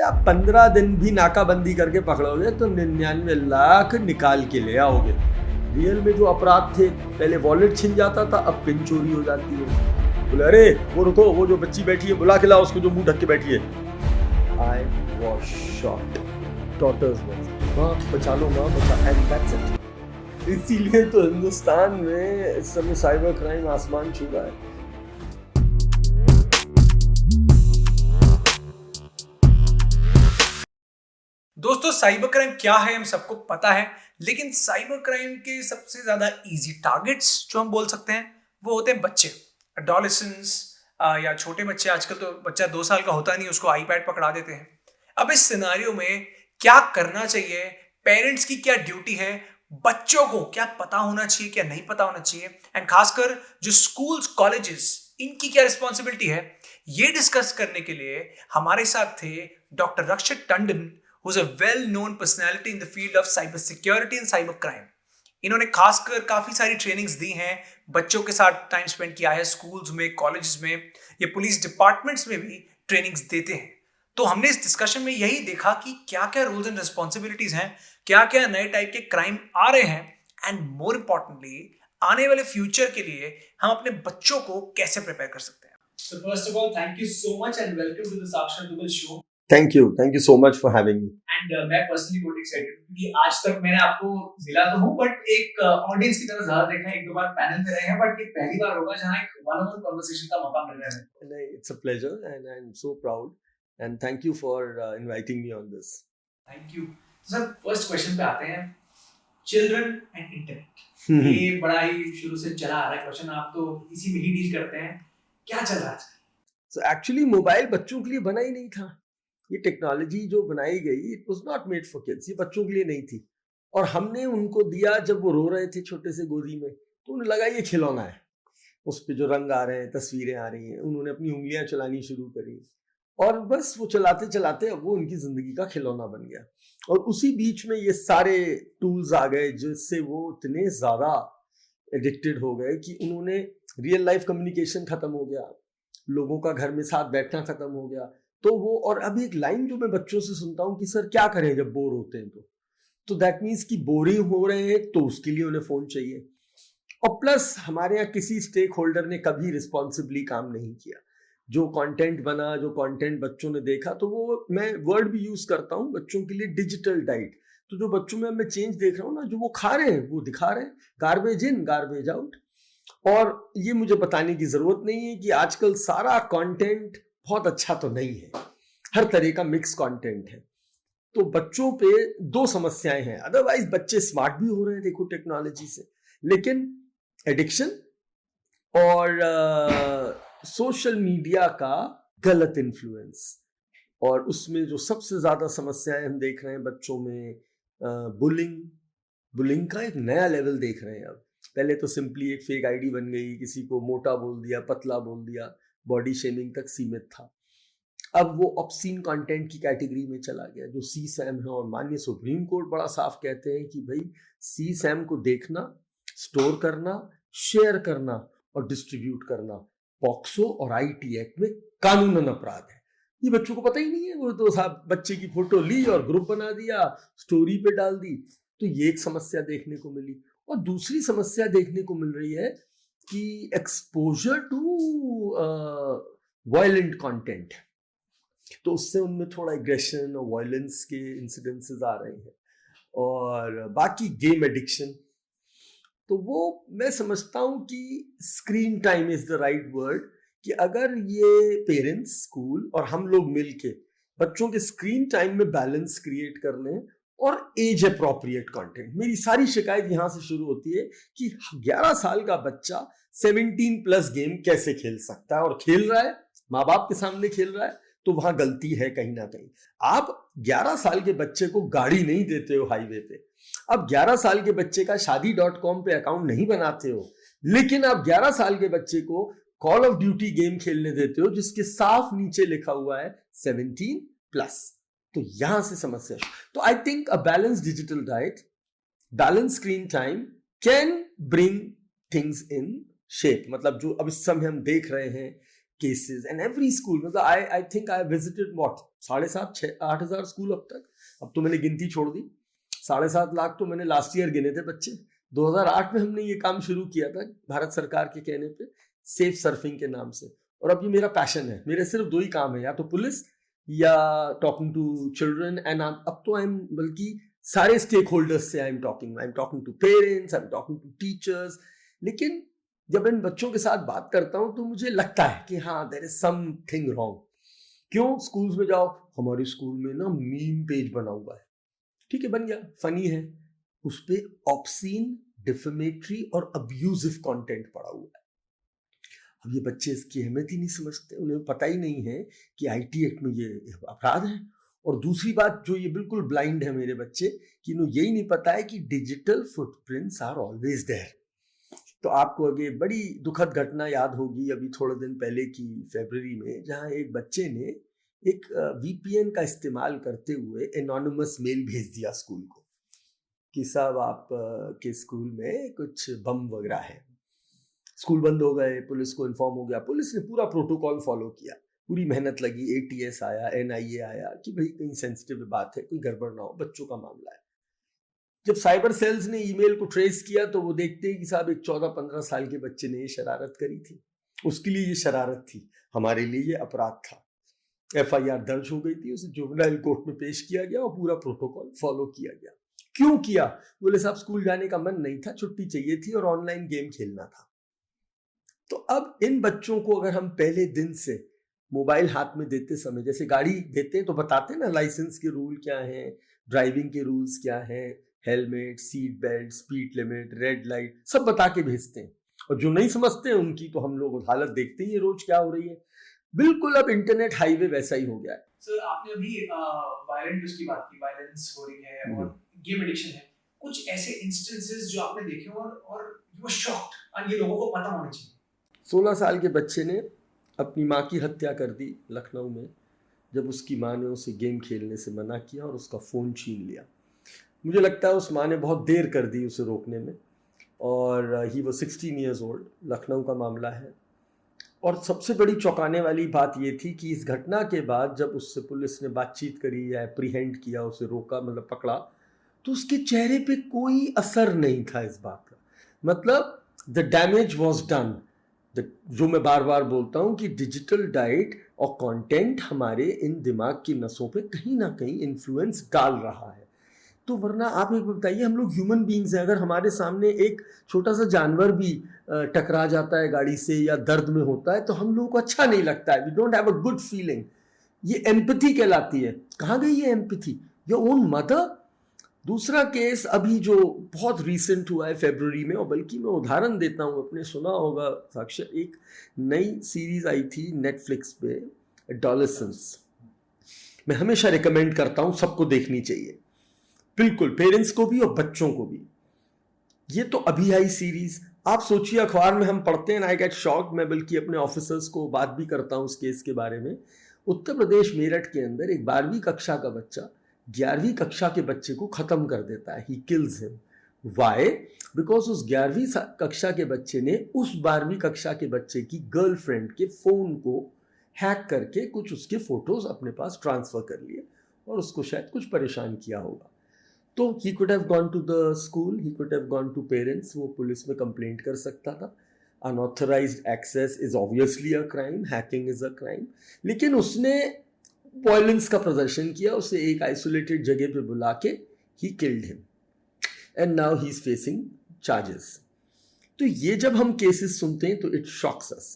आप 15 दिन भी नाकाबंदी करके पकड़ोगे तो 99 लाख निकाल के ले आओगे। रियल में जो अपराध थे, पहले वॉलेट छिन जाता था, अब पिन चोरी हो जाती है। बोले अरे वो रुको, वो जो बच्ची बैठी है बुला के लाओ उसको जो मुंह ढक के बैठी है। आई वॉज शॉट, डॉटर्स माँ बचा लो, माँ बचा, एंड दैट्स इट। इसीलिए तो हिंदुस्तान में इस समय साइबर क्राइम आसमान छू रहा है। दोस्तों, साइबर क्राइम क्या है हम सबको पता है, लेकिन साइबर क्राइम के सबसे ज्यादा इजी टारगेट्स जो हम बोल सकते हैं वो होते हैं बच्चे, एडोलेसेंस या छोटे बच्चे। आजकल तो बच्चा 2 साल का होता नहीं, उसको आईपैड पकड़ा देते हैं। अब इस सिनेरियो में क्या करना चाहिए, पेरेंट्स की क्या ड्यूटी है, बच्चों को क्या पता होना चाहिए, क्या नहीं पता होना चाहिए, एंड खासकर जो स्कूल्स कॉलेजेस, इनकी क्या रिस्पॉन्सिबिलिटी है, ये डिस्कस करने के लिए हमारे साथ थे doctor Rakshit Tandon, who's a well-known personality in the field of cyber security and cyber crime. इन्होंने खासकर काफी सारी ट्रेनिंग्स दी हैं, बच्चों के साथ टाइम स्पेंड किया है, स्कूल्स में, कॉलेजेस में, या पुलिस डिपार्टमेंट्स में भी ट्रेनिंग्स देते हैं। तो हमने इस डिस्कशन में यही देखा कि क्या क्या रूल्स एंड रिस्पॉन्सिबिलिटीज हैं, क्या क्या नए टाइप के क्राइम आ रहे हैं, एंड मोर इंपॉर्टेंटली आने वाले फ्यूचर के लिए हम अपने बच्चों को कैसे प्रिपेयर कर सकते हैं। So first of all, thank you so much and welcome to the Sakshar Dubal show. Thank you so much for having me. And मैं पर्सनली बहुत एक्साइटेड हूं क्योंकि आज तक मैंने आपको मिला तो हूं, बट एक ऑडियंस की तरह ज्यादा देखा है, 1-2 बार पैनल में रहे हैं, बट ये पहली बार होगा जहां एक वन ऑन वन कन्वर्सेशन का मौका मिल रहा है। नहीं, it's a pleasure and I am so proud and thank you for inviting me on this. Thank you. Sir, first question पे आते हैं, चिल्ड्रन एंड इंटरनेट। ये बड़ा ही शुरू से चला आ रहा है क्वेश्चन, आप तो इसी में ही डील करते हैं, क्या चल रहा है? सो एक्चुअली मोबाइल बच्चों के लिए बना ही नहीं था। ये टेक्नोलॉजी जो बनाई गई, it was not made for kids, ये बच्चों के लिए नहीं थी। और हमने उनको दिया जब वो रो रहे थे छोटे से गोदी में, तो उन्हें लगा ये खिलौना है, उस पे जो रंग आ रहे हैं, तस्वीरें आ रही हैं, उन्होंने अपनी उंगलियां चलानी शुरू करी और बस वो चलाते चलाते अब वो उनकी जिंदगी का खिलौना बन गया। और उसी बीच में ये सारे टूल्स आ गए जिससे वो इतने ज्यादा एडिक्टेड हो गए कि उन्होंने रियल लाइफ कम्युनिकेशन खत्म हो गया, लोगों का घर में साथ बैठना खत्म हो गया। तो वो, और अभी एक लाइन जो मैं बच्चों से सुनता हूँ कि सर क्या करें जब बोर होते हैं, तो दैट मीन्स कि बोरिंग हो रहे हैं तो उसके लिए उन्हें फोन चाहिए। और प्लस हमारे यहाँ किसी स्टेक होल्डर ने कभी रिस्पॉन्सिबली काम नहीं किया। जो कंटेंट बना, जो कंटेंट बच्चों ने देखा, तो वो मैं वर्ड भी यूज करता हूँ बच्चों के लिए, डिजिटल डाइट। तो जो बच्चों में मैं चेंज देख रहा हूँ ना, जो वो खा रहे हैं वो दिखा रहे हैं, गार्बेज इन गार्बेज आउट। और ये मुझे बताने की जरूरत नहीं है कि आजकल सारा कंटेंट बहुत अच्छा तो नहीं है, हर तरह का मिक्स कंटेंट है। तो बच्चों पे 2 समस्याएं हैं, अदरवाइज बच्चे स्मार्ट भी हो रहे हैं देखो टेक्नोलॉजी से, लेकिन एडिक्शन और सोशल मीडिया का गलत इन्फ्लुएंस, और उसमें जो सबसे ज्यादा समस्याएं हम देख रहे हैं बच्चों में, बुलिंग का एक नया लेवल देख रहे हैं। अब पहले तो सिंपली एक फेक आईडी बन गई, किसी को मोटा बोल दिया, पतला बोल दिया, बॉडी शेमिंग तक सीमित था। अब वो ऑब्सीन कंटेंट की कैटेगरी में चला गया, जो CSAM है। और माननीय सुप्रीम कोर्ट बड़ा साफ कहते हैं कि भाई CSAM को देखना, स्टोर करना, शेयर करना और डिस्ट्रीब्यूट करना पॉक्सो और IT एक्ट में कानूनन अपराध है। ये बच्चों को पता ही नहीं है, वो तो साहब बच्चे की फोटो ली और ग्रुप बना दिया, स्टोरी पे डाल दी। तो ये एक समस्या देखने को मिली। और दूसरी समस्या देखने को मिल रही है कि एक्सपोजर टू वायलेंट कंटेंट, तो उससे उनमें थोड़ा एग्रेशन और वायलेंस के इंसिडेंसेस आ रहे हैं। और बाकी गेम एडिक्शन, तो वो मैं समझता हूं कि screen time is the right word, कि अगर ये पेरेंट्स, स्कूल और हम लोग मिलके बच्चों के स्क्रीन टाइम में बैलेंस क्रिएट कर लें और एज अप्रोप्रिएट कंटेंट। मेरी सारी शिकायत यहां से शुरू होती है कि 11 साल का बच्चा 17+ गेम कैसे खेल सकता है, और खेल रहा है, माँ बाप के सामने खेल रहा है, तो वहां गलती है कहीं ना कहीं। आप 11 साल के बच्चे को गाड़ी नहीं देते हो हाईवे पे, अब 11 साल के बच्चे का शादी.com पे अकाउंट नहीं बनाते हो, लेकिन आप 11 साल के बच्चे को कॉल ऑफ ड्यूटी गेम खेलने देते हो जिसके साफ नीचे लिखा हुआ है 17+। तो यहां से समस्या। तो I think a balance digital diet, balance screen time can bring things in shape. मतलब जो अब इस समय हम देख रहे हैं cases and every school, मतलब I think I visited what 7,500-8,000 school अब तो मैंने गिनती छोड़ दी। 7.5 लाख तो मैंने लास्ट ईयर गिने थे बच्चे। 2008 में हमने ये काम शुरू किया था भारत सरकार के कहने पे, सेफ सर्फिंग के नाम से, और अब ये मेरा पैशन है। मेरे सिर्फ 2 ही काम है, या तो पुलिस या टॉकिंग टू चिल्ड्रन, एंड अब तो आई एम, बल्कि सारे स्टेक होल्डर्स से I am talking to parents, I am talking to teachers. लेकिन जब इन बच्चों के साथ बात करता हूं तो मुझे लगता है कि हाँ, देयर इज समथिंग रॉन्ग। क्यों? स्कूल्स में जाओ, हमारे स्कूल में ना मीम पेज बना हुआ है, ठीक है, बन गया, फनी है, उस पे ऑब्सीन, डिफेमेटरी और अब्यूजिव कंटेंट पड़ा हुआ है। अब ये बच्चे इसकी अहमियत ही नहीं समझते, उन्हें पता ही नहीं है कि आईटी एक्ट में ये अपराध है। और दूसरी बात, जो ये बिल्कुल ब्लाइंड है मेरे बच्चे, कि इन्हें यही नहीं पता है कि digital footprints are always there. तो आपको आगे बड़ी दुखद घटना याद होगी अभी थोड़े दिन पहले की, फरवरी में, जहां एक बच्चे ने एक वीपीएन का इस्तेमाल करते हुए एनोनिमस मेल भेज दिया स्कूल को कि साहब आप के स्कूल में कुछ बम वगैरह है। स्कूल बंद हो गए, पुलिस को इन्फॉर्म हो गया, पुलिस ने पूरा प्रोटोकॉल फॉलो किया, पूरी मेहनत लगी, एटीएस आया, एनआईए आया कि भाई कहीं सेंसिटिव बात है, कोई गड़बड़ ना हो, बच्चों का मामला है। जब साइबर सेल्स ने ईमेल को ट्रेस किया तो वो देखते हैं कि साहब एक 14-15 साल के बच्चे ने ये शरारत करी थी, उसके लिए ये शरारत थी, हमारे लिए ये अपराध था। एफआईआर दर्ज हो गई थी, उसे जुवेनाइल कोर्ट में पेश किया गया और पूरा प्रोटोकॉल फॉलो किया गया। क्यों किया? बोले साहब स्कूल जाने का मन नहीं था, छुट्टी चाहिए थी और ऑनलाइन गेम खेलना था। तो अब इन बच्चों को अगर हम पहले दिन से मोबाइल हाथ में देते समय, जैसे गाड़ी देते हैं तो बताते हैं ना लाइसेंस के रूल क्या हैं, ड्राइविंग के रूल्स क्या हैं, helmet, seat belt, speed limit, red light, सब बता के भेजते हैं। और जो नहीं समझते हैं उनकी तो हम लोग हालत देखते ही रोज क्या हो रही है। बिल्कुल अब इंटरनेट हाईवे वैसा ही हो गया है। सर आपने अभी वायलेंट उसकी बात की, वायलेंस हो रही है और गेम एडिक्शन है, कुछ ऐसे इंस्टेंसेस जो आपने देखे और यू वर शॉक्ड और ये लोगों को पता होना चाहिए। 16 साल के बच्चे ने अपनी माँ की हत्या कर दी लखनऊ में, जब उसकी माँ ने उसे गेम खेलने से मना किया और उसका फ़ोन छीन लिया। मुझे लगता है उस माँ ने बहुत देर कर दी उसे रोकने में, और ही वो 16 ईयर्स ओल्ड, लखनऊ का मामला है। और सबसे बड़ी चौंकाने वाली बात ये थी कि इस घटना के बाद जब उससे पुलिस ने बातचीत करी या एप्रीहेंड किया, उसे रोका, मतलब पकड़ा, तो उसके चेहरे पे कोई असर नहीं था इस बात का। मतलब द डैमेज वॉज डन। जो मैं बार बार बोलता हूँ कि डिजिटल डाइट और कंटेंट हमारे इन दिमाग की नसों पे कहीं ना कहीं इन्फ्लुएंस डाल रहा है। तो वरना आप एक बताइए, हम लोग ह्यूमन बींग्स हैं, अगर हमारे सामने एक छोटा सा जानवर भी टकरा जाता है गाड़ी से या दर्द में होता है तो हम लोगों को अच्छा नहीं लगता है, we don't have a good feeling. ये एम्पैथी कहलाती है। कहाँ गई ये एम्पैथी? Your own mother. दूसरा केस अभी जो बहुत रीसेंट हुआ है फरवरी में, और बल्कि मैं उदाहरण देता हूँ, अपने सुना होगा साक्षर, एक नई सीरीज आई थी नेटफ्लिक्स पे, एडोलेसेंस। मैं हमेशा रिकमेंड करता हूँ, सबको देखनी चाहिए, बिल्कुल, पेरेंट्स को भी और बच्चों को भी। ये तो अभी आई सीरीज। आप सोचिए, अखबार में हम पढ़ते हैं, आई गेट शॉक्ड। मैं बल्कि अपने ऑफिसर्स को बात भी करता हूँ उस केस के बारे में। उत्तर प्रदेश मेरठ के अंदर एक 12वीं कक्षा का बच्चा 11वीं कक्षा के बच्चे को खत्म कर देता है, he kills him. Why? Because उस 11वीं कक्षा के बच्चे ने उस 12वीं कक्षा के बच्चे की गर्लफ्रेंड के फोन को हैक करके कुछ उसके फोटोज अपने पास ट्रांसफर कर लिए और उसको शायद कुछ परेशान किया होगा। तो he could have gone to the school, he could have gone to parents, वो पुलिस में कंप्लेंट कर सकता था। Unauthorized access is obviously a crime, hacking is a crime, लेकिन उसने वायलेंस का प्रदर्शन किया, उसे एक आइसोलेटेड जगह पे बुला के he killed him and now he is facing charges। तो ये जब हम केसेस सुनते हैं तो it shocks us।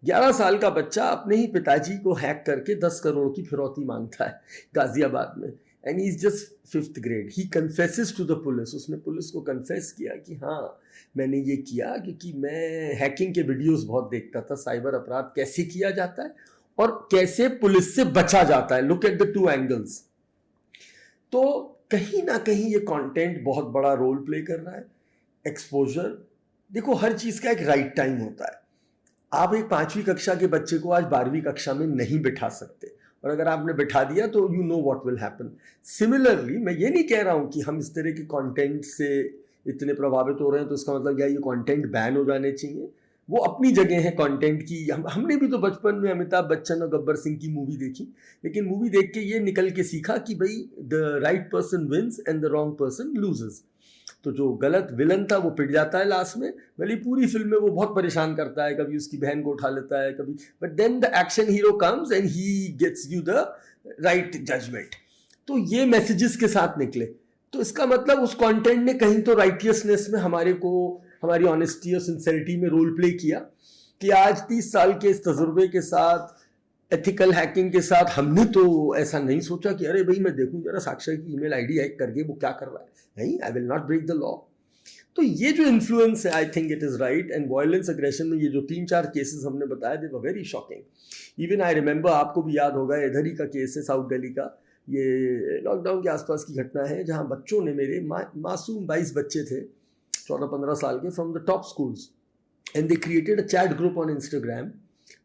11 साल का बच्चा अपने ही पिताजी को हैक करके 10 करोड़ की फिरौती मांगता है गाजियाबाद में, and he is just 5th grade। he confesses to the police। उसने पुलिस को कन्फेस किया कि हाँ मैंने ये किया क्योंकि मैं हैकिंग के वीडियोस बहुत देखता था, साइबर अपराध कैसे किया जाता है और कैसे पुलिस से बचा जाता है। Look at the 2 angles. तो कहीं ना कहीं ये कंटेंट बहुत बड़ा रोल प्ले कर रहा है। एक्सपोजर, देखो हर चीज का एक राइट टाइम होता है। आप एक 5वीं कक्षा के बच्चे को आज 12वीं कक्षा में नहीं बिठा सकते, और अगर आपने बिठा दिया तो you know what will happen. Similarly, मैं ये नहीं कह रहा हूँ कि हम इस तरह के कंटेंट से इतने प्रभावित हो रहे हैं तो इसका मतलब क्या ये कंटेंट बैन हो जाने चाहिए, वो अपनी जगह है कंटेंट की। हमने भी तो बचपन में अमिताभ बच्चन और गब्बर सिंह की मूवी देखी, लेकिन मूवी देख के ये निकल के सीखा कि भाई the right person wins and the wrong person loses. तो जो गलत विलन था वो पिट जाता है लास्ट में, भले पूरी फिल्म में वो बहुत परेशान करता है, कभी उसकी बहन को उठा लेता है कभी, but then the action hero comes and he gets you the right judgement. तो ये मैसेजेस के साथ निकले। तो इसका मतलब उस कंटेंट ने कहीं तो राइटियसनेस में हमारी ऑनेस्टी और सिंसेरिटी में रोल प्ले किया कि आज 30 साल के इस तजुर्बे के साथ, एथिकल हैकिंग के साथ, हमने तो ऐसा नहीं सोचा कि अरे भाई मैं देखूं जरा साक्षर की ईमेल आईडी हैक करके वो क्या कर रहा है। नहीं, I will not break the law. तो ये जो इन्फ्लुएंस है, I think it is right. And violence aggression में ये जो 3-4 केसेस हमने बताए, they were very shocking. Even I remember, आपको भी याद होगा, इधर ही का केस है साउथ दिल्ली का, ये लॉकडाउन के आसपास की घटना है, जहाँ बच्चों ने, मेरे मासूम 22 बच्चे थे 14-15 साल के, from the top schools, and they created a chat group on Instagram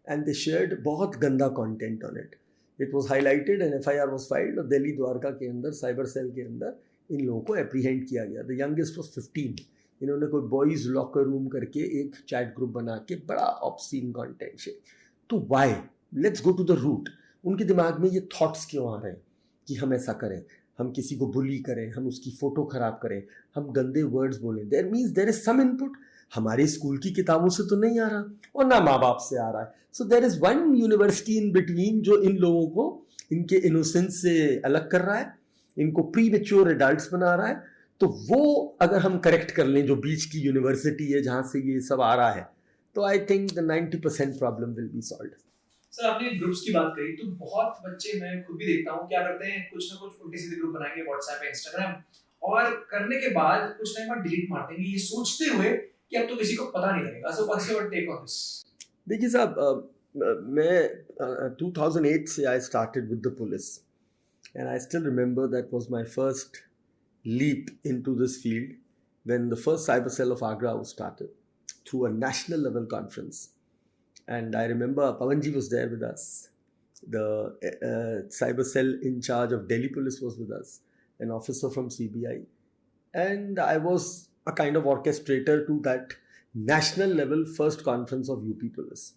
and they shared बहुत गंदा content on it. It was highlighted and FIR was filed, और दिल्ली द्वारका के अंदर साइबर सेल के अंदर इन लोगों को एप्रीहेंड किया गया। The youngest was 15। इन्होंने कोई बॉयज़ लॉकर रूम करके एक चैट ग्रुप बना के बड़ा ऑब्सीन कंटेंट शेयर। तो why, let's go to the root. उनके दिमाग में ये थॉट्स क्यों आ रहे हैं कि हम ऐसा करें, हम किसी को बुली करें, हम उसकी फ़ोटो ख़राब करें, हम गंदे वर्ड्स बोलें? There means there is some input. हमारे स्कूल की किताबों से तो नहीं आ रहा और ना माँ बाप से आ रहा है। So there is one university in between जो इन लोगों को इनके इनोसेंस से अलग कर रहा है, इनको प्री मेच्योर एडल्ट्स बना रहा है। तो वो अगर हम करेक्ट कर लें, जो बीच की यूनिवर्सिटी है जहाँ से ये सब आ रहा है, तो I think the 90% problem will be solved. Sir, आपने ग्रुप्स की बात करी, तो बहुत बच्चे, मैं खुद भी देखता हूँ, क्या करते हैं, कुछ ना कुछ उल्टे सीधे ग्रुप बनाएंगे व्हाट्सएप या इंस्टाग्राम, और करने के बाद कुछ टाइम बाद डिलीट मार देंगे, ये सोचते हुए कि अब तो किसी को पता नहीं लगेगा। So what's your take on this? देखिए साहब, मैं 2008 से I started with the police, and I still remember that was my first leap into this field when the first cyber cell of Agra was started through a national level conference. And I remember Pavanji was there with us. The cyber cell in charge of Delhi police was with us, an officer from CBI. And I was a kind of orchestrator to that national level first conference of UP police.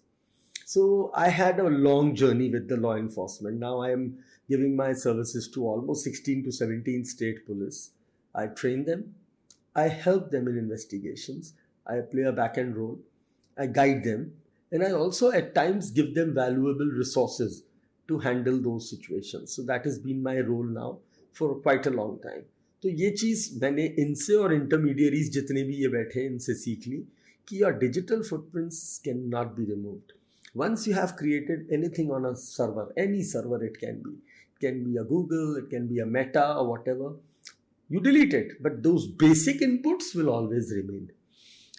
So I had a long journey with the law enforcement. Now I am giving my services to almost 16 to 17 state police. I train them, I help them in investigations, I play a back-end role, I guide them, and I also at times give them valuable resources to handle those situations. So that has been my role now for quite a long time. तो ये चीज़ मैंने इनसे और intermediaries जितने भी ये बैठे हैं इनसे सीख ली कि your digital footprints cannot be removed. Once you have created anything on a server, any server it can be a Google, it can be a Meta or whatever, you delete it, but those basic inputs will always remain,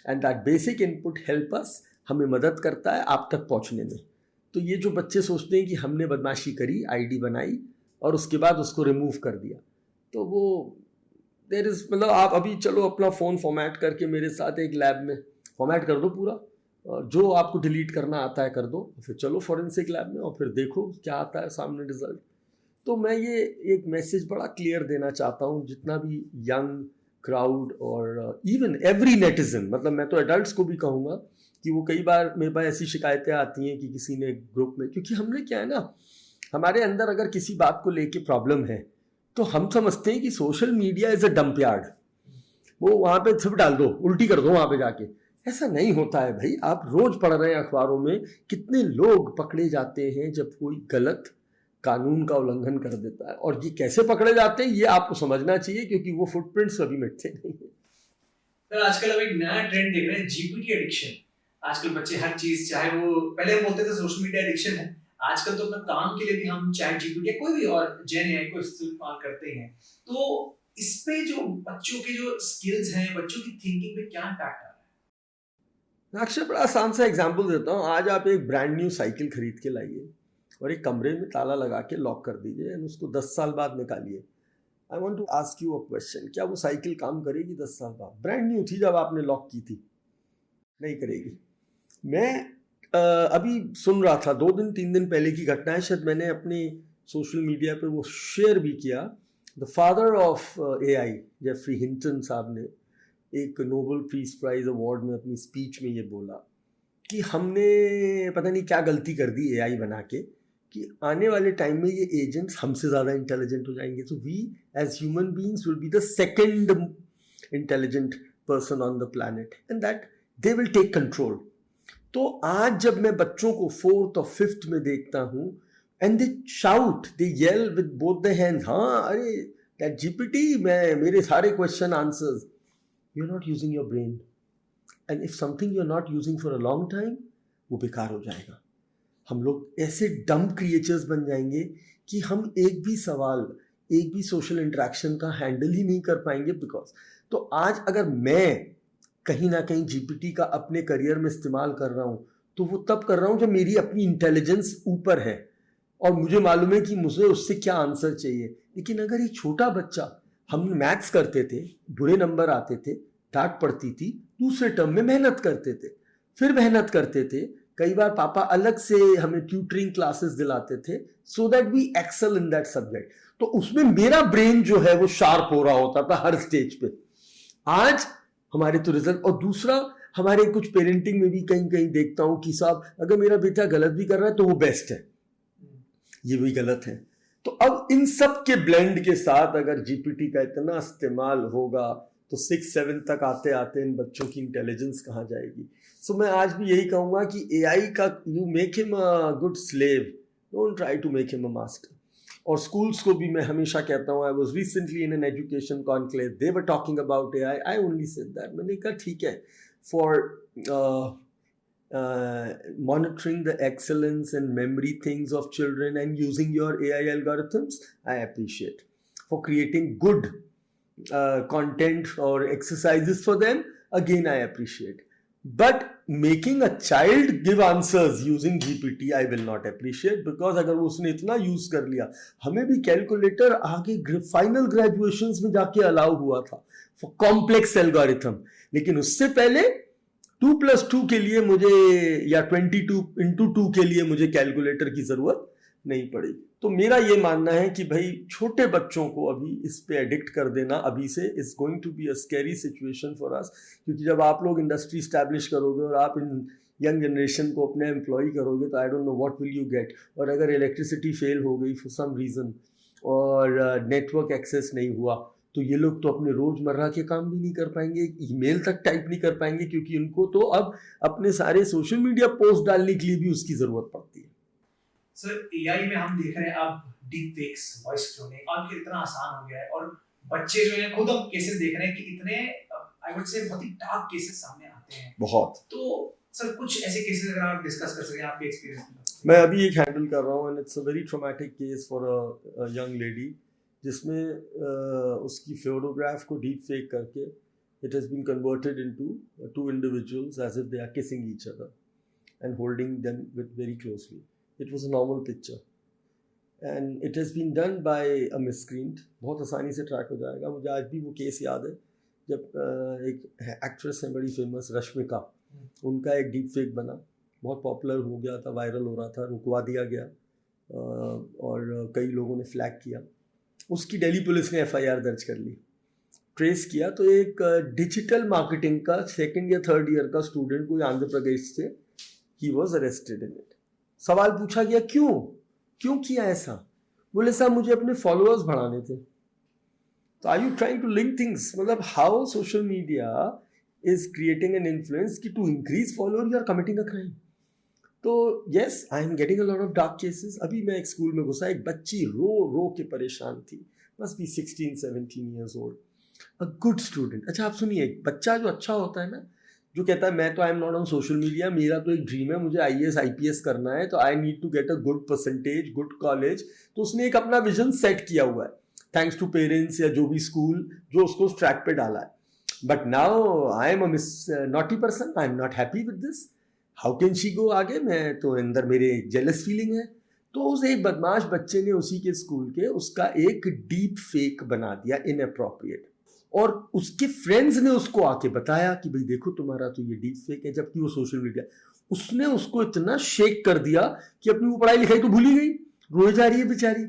and that basic input help us, हमें मदद करता है आप तक पहुंचने में। तो ये जो बच्चे सोचते हैं कि हमने बदमाशी करी, आईडी बनाई और उसके बाद उसको रिमूव कर दिया, तो वो देयर इज, मतलब आप अभी चलो अपना फ़ोन फॉर्मेट करके मेरे साथ एक लैब में फॉर्मेट कर दो पूरा, जो आपको डिलीट करना आता है कर दो, फिर चलो फॉरेंसिक लैब में और फिर देखो क्या आता है सामने रिजल्ट। तो मैं ये एक मैसेज बड़ा क्लियर देना चाहता हूँ जितना भी यंग क्राउड और इवन एवरी नेटिजन, मतलब मैं तो एडल्ट्स को भी कहूँगा कि वो कई बार मेरे पास ऐसी शिकायतें आती हैं कि किसी ने ग्रुप में, क्योंकि हमने क्या है ना, हमारे अंदर अगर किसी बात को लेके प्रॉब्लम है तो हम समझते हैं कि social media is a dump yard, वो वहाँ पे सिर्फ डाल दो, उल्टी कर दो वहाँ पे जाके। ऐसा नहीं होता है भाई। आप रोज़ पढ़ रहे हैं अखबारों में कितने लोग पकड़े जाते हैं जब कोई गलत कानून का उल्लंघन कर देता है, और ये कैसे पकड़े जाते हैं ये आपको समझना चाहिए, क्योंकि वो फुटप्रिंट्स कभी मिटते नहीं है। सर, आजकल हम एक नया ट्रेंड देख रहे हैं, जीपीटी एडिक्शन। आजकल बच्चे हर चीज, चाहे वो पहले हम बोलते थे सोशल मीडिया एडिक्शन है, आजकल तो अपना काम के लिए भी हम चैट जीपीटी या कोई भी और जेन एआई को इस्तेमाल करते हैं। तो इस पे जो बच्चों के जो स्किल्स हैं, बच्चों की थिंकिंग पे क्या इम्पैक्ट आ रहा है? अक्षय, बड़ा आसान सा एग्जाम्पल देता हूँ। आज आप एक ब्रांड न्यू साइकिल खरीद के लाइए और एक कमरे में ताला लगा के लॉक कर दीजिए एंड उसको 10 साल बाद निकालिए। I want to ask you a question, क्या वो साइकिल काम करेगी 10 साल बाद? ब्रांड न्यू थी जब आपने लॉक की थी, नहीं करेगी। मैं अभी सुन रहा था, 2 दिन 3 दिन पहले की घटना है, शायद मैंने अपने सोशल मीडिया पे वो शेयर भी किया। The father of AI Geoffrey Hinton साहब ने एक नोबेल पीस प्राइज अवार्ड में अपनी स्पीच में ये बोला कि हमने पता नहीं क्या गलती कर दी एआई बना के कि आने वाले टाइम में ये एजेंट्स हमसे ज़्यादा इंटेलिजेंट हो जाएंगे. So we as human beings will be the second intelligent person on the planet and that they will take control. तो आज जब मैं बच्चों को 4th और 5th में देखता हूँ and they shout, they yell with both the hands, हाँ अरे दैट जीपीटी, मैं मेरे सारे question answers. You are not using your brain, and if something you are not using for a long time, वो बेकार हो जाएगा. हम लोग ऐसे डम क्रिएचर्स बन जाएंगे कि हम एक भी सवाल, एक भी सोशल इंटरेक्शन का हैंडल ही नहीं कर पाएंगे. बिकॉज तो आज अगर मैं कहीं ना कहीं जीपीटी का अपने करियर में इस्तेमाल कर रहा हूँ, तो वो तब कर रहा हूँ जब मेरी अपनी इंटेलिजेंस ऊपर है और मुझे मालूम है कि मुझे उससे क्या आंसर चाहिए. लेकिन अगर एक छोटा बच्चा, हम मैथ्स करते थे, बुरे नंबर आते थे, डांट पड़ती थी, दूसरे टर्म में मेहनत करते थे, फिर मेहनत करते थे, कई बार पापा अलग से हमें ट्यूटरिंग क्लासेस दिलाते थे so that we excel in that subject. तो उसमें मेरा ब्रेन जो है वो शार्प हो रहा होता था हर स्टेज पे. आज हमारे तो रिजल्ट. और दूसरा, हमारे कुछ पेरेंटिंग में भी कहीं कहीं देखता हूँ कि साहब अगर मेरा बेटा गलत भी कर रहा है तो वो बेस्ट है, ये भी गलत है. तो अब इन सब के ब्लेंड के साथ अगर जीपीटी का इतना इस्तेमाल होगा तो 6-7 तक आते आते इन बच्चों की इंटेलिजेंस कहाँ जाएगी. सो मैं आज भी यही कहूँगा कि एआई का you make him a good slave, don't try to make him a master. और स्कूल्स को भी मैं हमेशा कहता हूँ, I was recently in an education conclave, they were talking about AI, I only said that, मैंने कहा ठीक है, for monitoring the excellence and memory things of children and using your AI algorithms, I appreciate. For creating good content or exercises for them, again I appreciate. But making a child give answers using GPT, I will not appreciate, because अगर उसने इतना use कर लिया, हमें भी calculator आगे final graduations में जाके अलाउ हुआ था फॉर कॉम्प्लेक्स एल्गोरिथम, लेकिन उससे पहले 2+2 के लिए मुझे या 22x2 के लिए मुझे कैलकुलेटर की जरूरत नहीं पड़ी. तो मेरा ये मानना है कि भाई छोटे बच्चों को अभी इस पे एडिक्ट कर देना अभी से is going to be a scary situation for us. क्योंकि जब आप लोग इंडस्ट्री स्टैब्लिश करोगे और आप इन यंग जनरेशन को अपने एम्प्लॉय करोगे तो I don't know what will you get. और अगर इलेक्ट्रिसिटी फेल हो गई फॉर सम रीज़न और नेटवर्क एक्सेस नहीं हुआ, तो ये लोग तो अपने रोजमर्रा के काम भी नहीं कर पाएंगे, ईमेल तक टाइप नहीं कर पाएंगे, क्योंकि उनको तो अब अपने सारे सोशल मीडिया पोस्ट डालने के लिए भी उसकी जरूरत पड़ती है. सर एआई में हम देख रहे हैं अब डीप फेक्स, वॉइस क्लोनिंग, और इतना आसान हो गया है और बच्चे जो हैं खुद हम केसेस देख रहे हैं कि इतने आई वुड से बहुत ही डार्क केसेस सामने आते हैं बहुत. तो सर कुछ ऐसे केसेस अगर आप डिस्कस कर सकें आपके एक्सपीरियंस में. मैं अभी एक हैंडल कर रहा हूँ and it's a very traumatic case for a young lady, जिसमें उसकी फोटोग्राफ को डीप फेक करके it has been converted into 2 individuals as if they are kissing each other and holding them with very closely. It was a normal picture and it has been done by a miscreant. बहुत आसानी से track हो जाएगा. मुझे आज भी वो case याद है जब एक एक्ट्रेस है बड़ी फेमस, रश्मिका, उनका एक डीप फेक बना, बहुत पॉपुलर हो गया था, वायरल हो रहा था, रुकवा दिया गया और कई लोगों ने फ्लैग किया. उसकी दिल्ली पुलिस ने एफआईआर दर्ज कर ली. ट्रेस किया तो एक डिजिटल मार्केटिंग का 2nd या 3rd ईयर का स्टूडेंट कोई आंध्र प्रदेश से, he was arrested in it. सवाल पूछा गया क्यों किया ऐसा? बोले साहब मुझे अपने फॉलोअर्स बढ़ाने थे. तो are you trying to link things, मतलब how social media is creating an influence कि to increase follower you are committing a crime. तो yes, I am getting a lot of dark cases. अभी मैं एक school में घुसा, एक बच्ची रो के परेशान थी, must be 16-17 years old, a good student. अच्छा आप सुनिए, एक बच्चा जो अच्छा होता है ना, जो कहता है मैं तो I am not on social media, मेरा तो एक ड्रीम है, मुझे IAS IPS करना है, तो I need to get a good percentage, good college. तो उसने एक अपना विजन सेट किया हुआ है थैंक्स टू पेरेंट्स या जो भी स्कूल जो उसको उस ट्रैक पे डाला है. But now I am a naughty person, I am not happy with this, how can she go आगे? मैं तो अंदर मेरे जेलस फीलिंग है. तो उस एक बदमाश बच्चे ने उसी के स्कूल के उसका एक डीप फेक बना दिया, इनअप्रोप्रिएट, और उसके फ्रेंड्स ने उसको आके बताया कि भाई देखो तुम्हारा तो ये डीप फेक है, जबकि वो सोशल मीडिया. उसने उसको इतना शेक कर दिया कि अपनी वो पढ़ाई लिखाई तो भूल ही गई, रोए जा रही है बेचारी.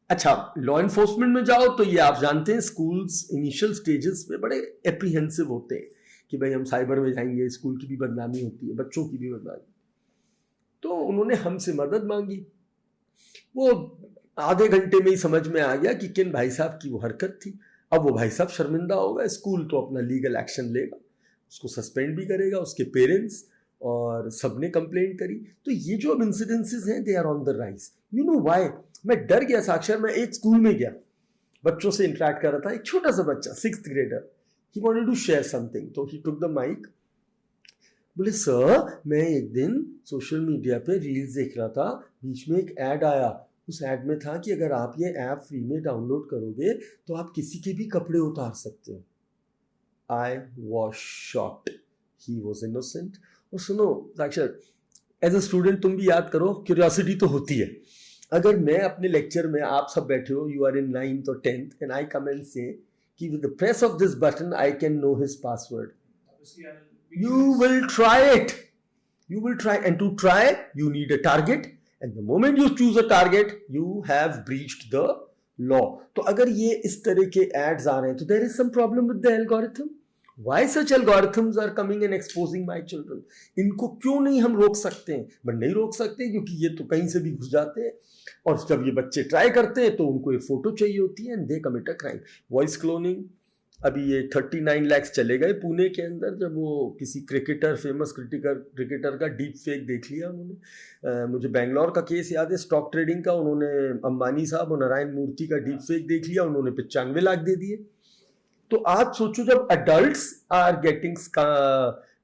अच्छा लॉ इन्फोर्समेंट में जाओ तो ये आप जानते हैं स्कूल्स इनिशियल स्टेजेस में बड़े एप्रीहेंसिव होते हैं कि भाई हम साइबर में जाएंगे, स्कूल की भी बदनामी होती है, बच्चों की भी बदनामी. तो उन्होंने हमसे मदद मांगी। वो आधे घंटे में ही समझ में आ गया कि किन भाई साहब की वो हरकत थी। अब वो भाई साहब शर्मिंदा हो गए, स्कूल तो अपना लीगल एक्शन लेगा, उसको सस्पेंड भी करेगा, उसके पेरेंट्स और सबने कंप्लेंट करी। तो ये जो अब इंसिडेंसेस हैं they are on the rise. You know why? मैं डर गया साक्षर। मैं एक स्कूल में गया, बच्चों से इंटरेक्ट कर रहा था, एक छोटा सा बच्चा 6th grader, he wanted to share something, तो ही टुक द माइक, बोले सर मैं एक दिन सोशल मीडिया पे रील्स देख रहा था, बीच में एक ऐड आया, उस ऐड में था कि अगर आप ये ऐप फ्री में डाउनलोड करोगे तो आप किसी के भी कपड़े उतार सकते हो। I was shocked, he was innocent. और सुनो साक्षर, एज अ स्टूडेंट तुम भी याद करो, क्यूरियोसिटी तो होती है। अगर मैं अपने लेक्चर में, आप सब बैठे हो, यू आर इन 9th और 10th, and I come and से कि with the press of this button I can know his password, you will try it. You will try, and to try you need a target, and the moment you choose a target you have breached the law. तो अगर ये इस तरह के ads आ रहे हैं तो there is some problem with the algorithm. Why such algorithms are coming and exposing my children? इनको क्यों नहीं हम रोक सकते हैं? बट नहीं रोक सकते क्योंकि ये तो कहीं से भी घुस जाते हैं, और जब ये बच्चे ट्राई करते हैं तो उनको ये फोटो चाहिए होती है, and they commit a crime. Voice cloning, अभी ये 39 लाख चले गए पुणे के अंदर, जब वो किसी क्रिकेटर, फेमस क्रिकेटर का डीप फेक देख लिया उन्होंने। मुझे बेंगलोर का केस याद है, स्टॉक ट्रेडिंग का, उन्होंने अंबानी साहब और नारायण मूर्ति का डीप फेक देख लिया, उन्होंने 95 लाख दे दिए। तो आज सोचो जब adults are getting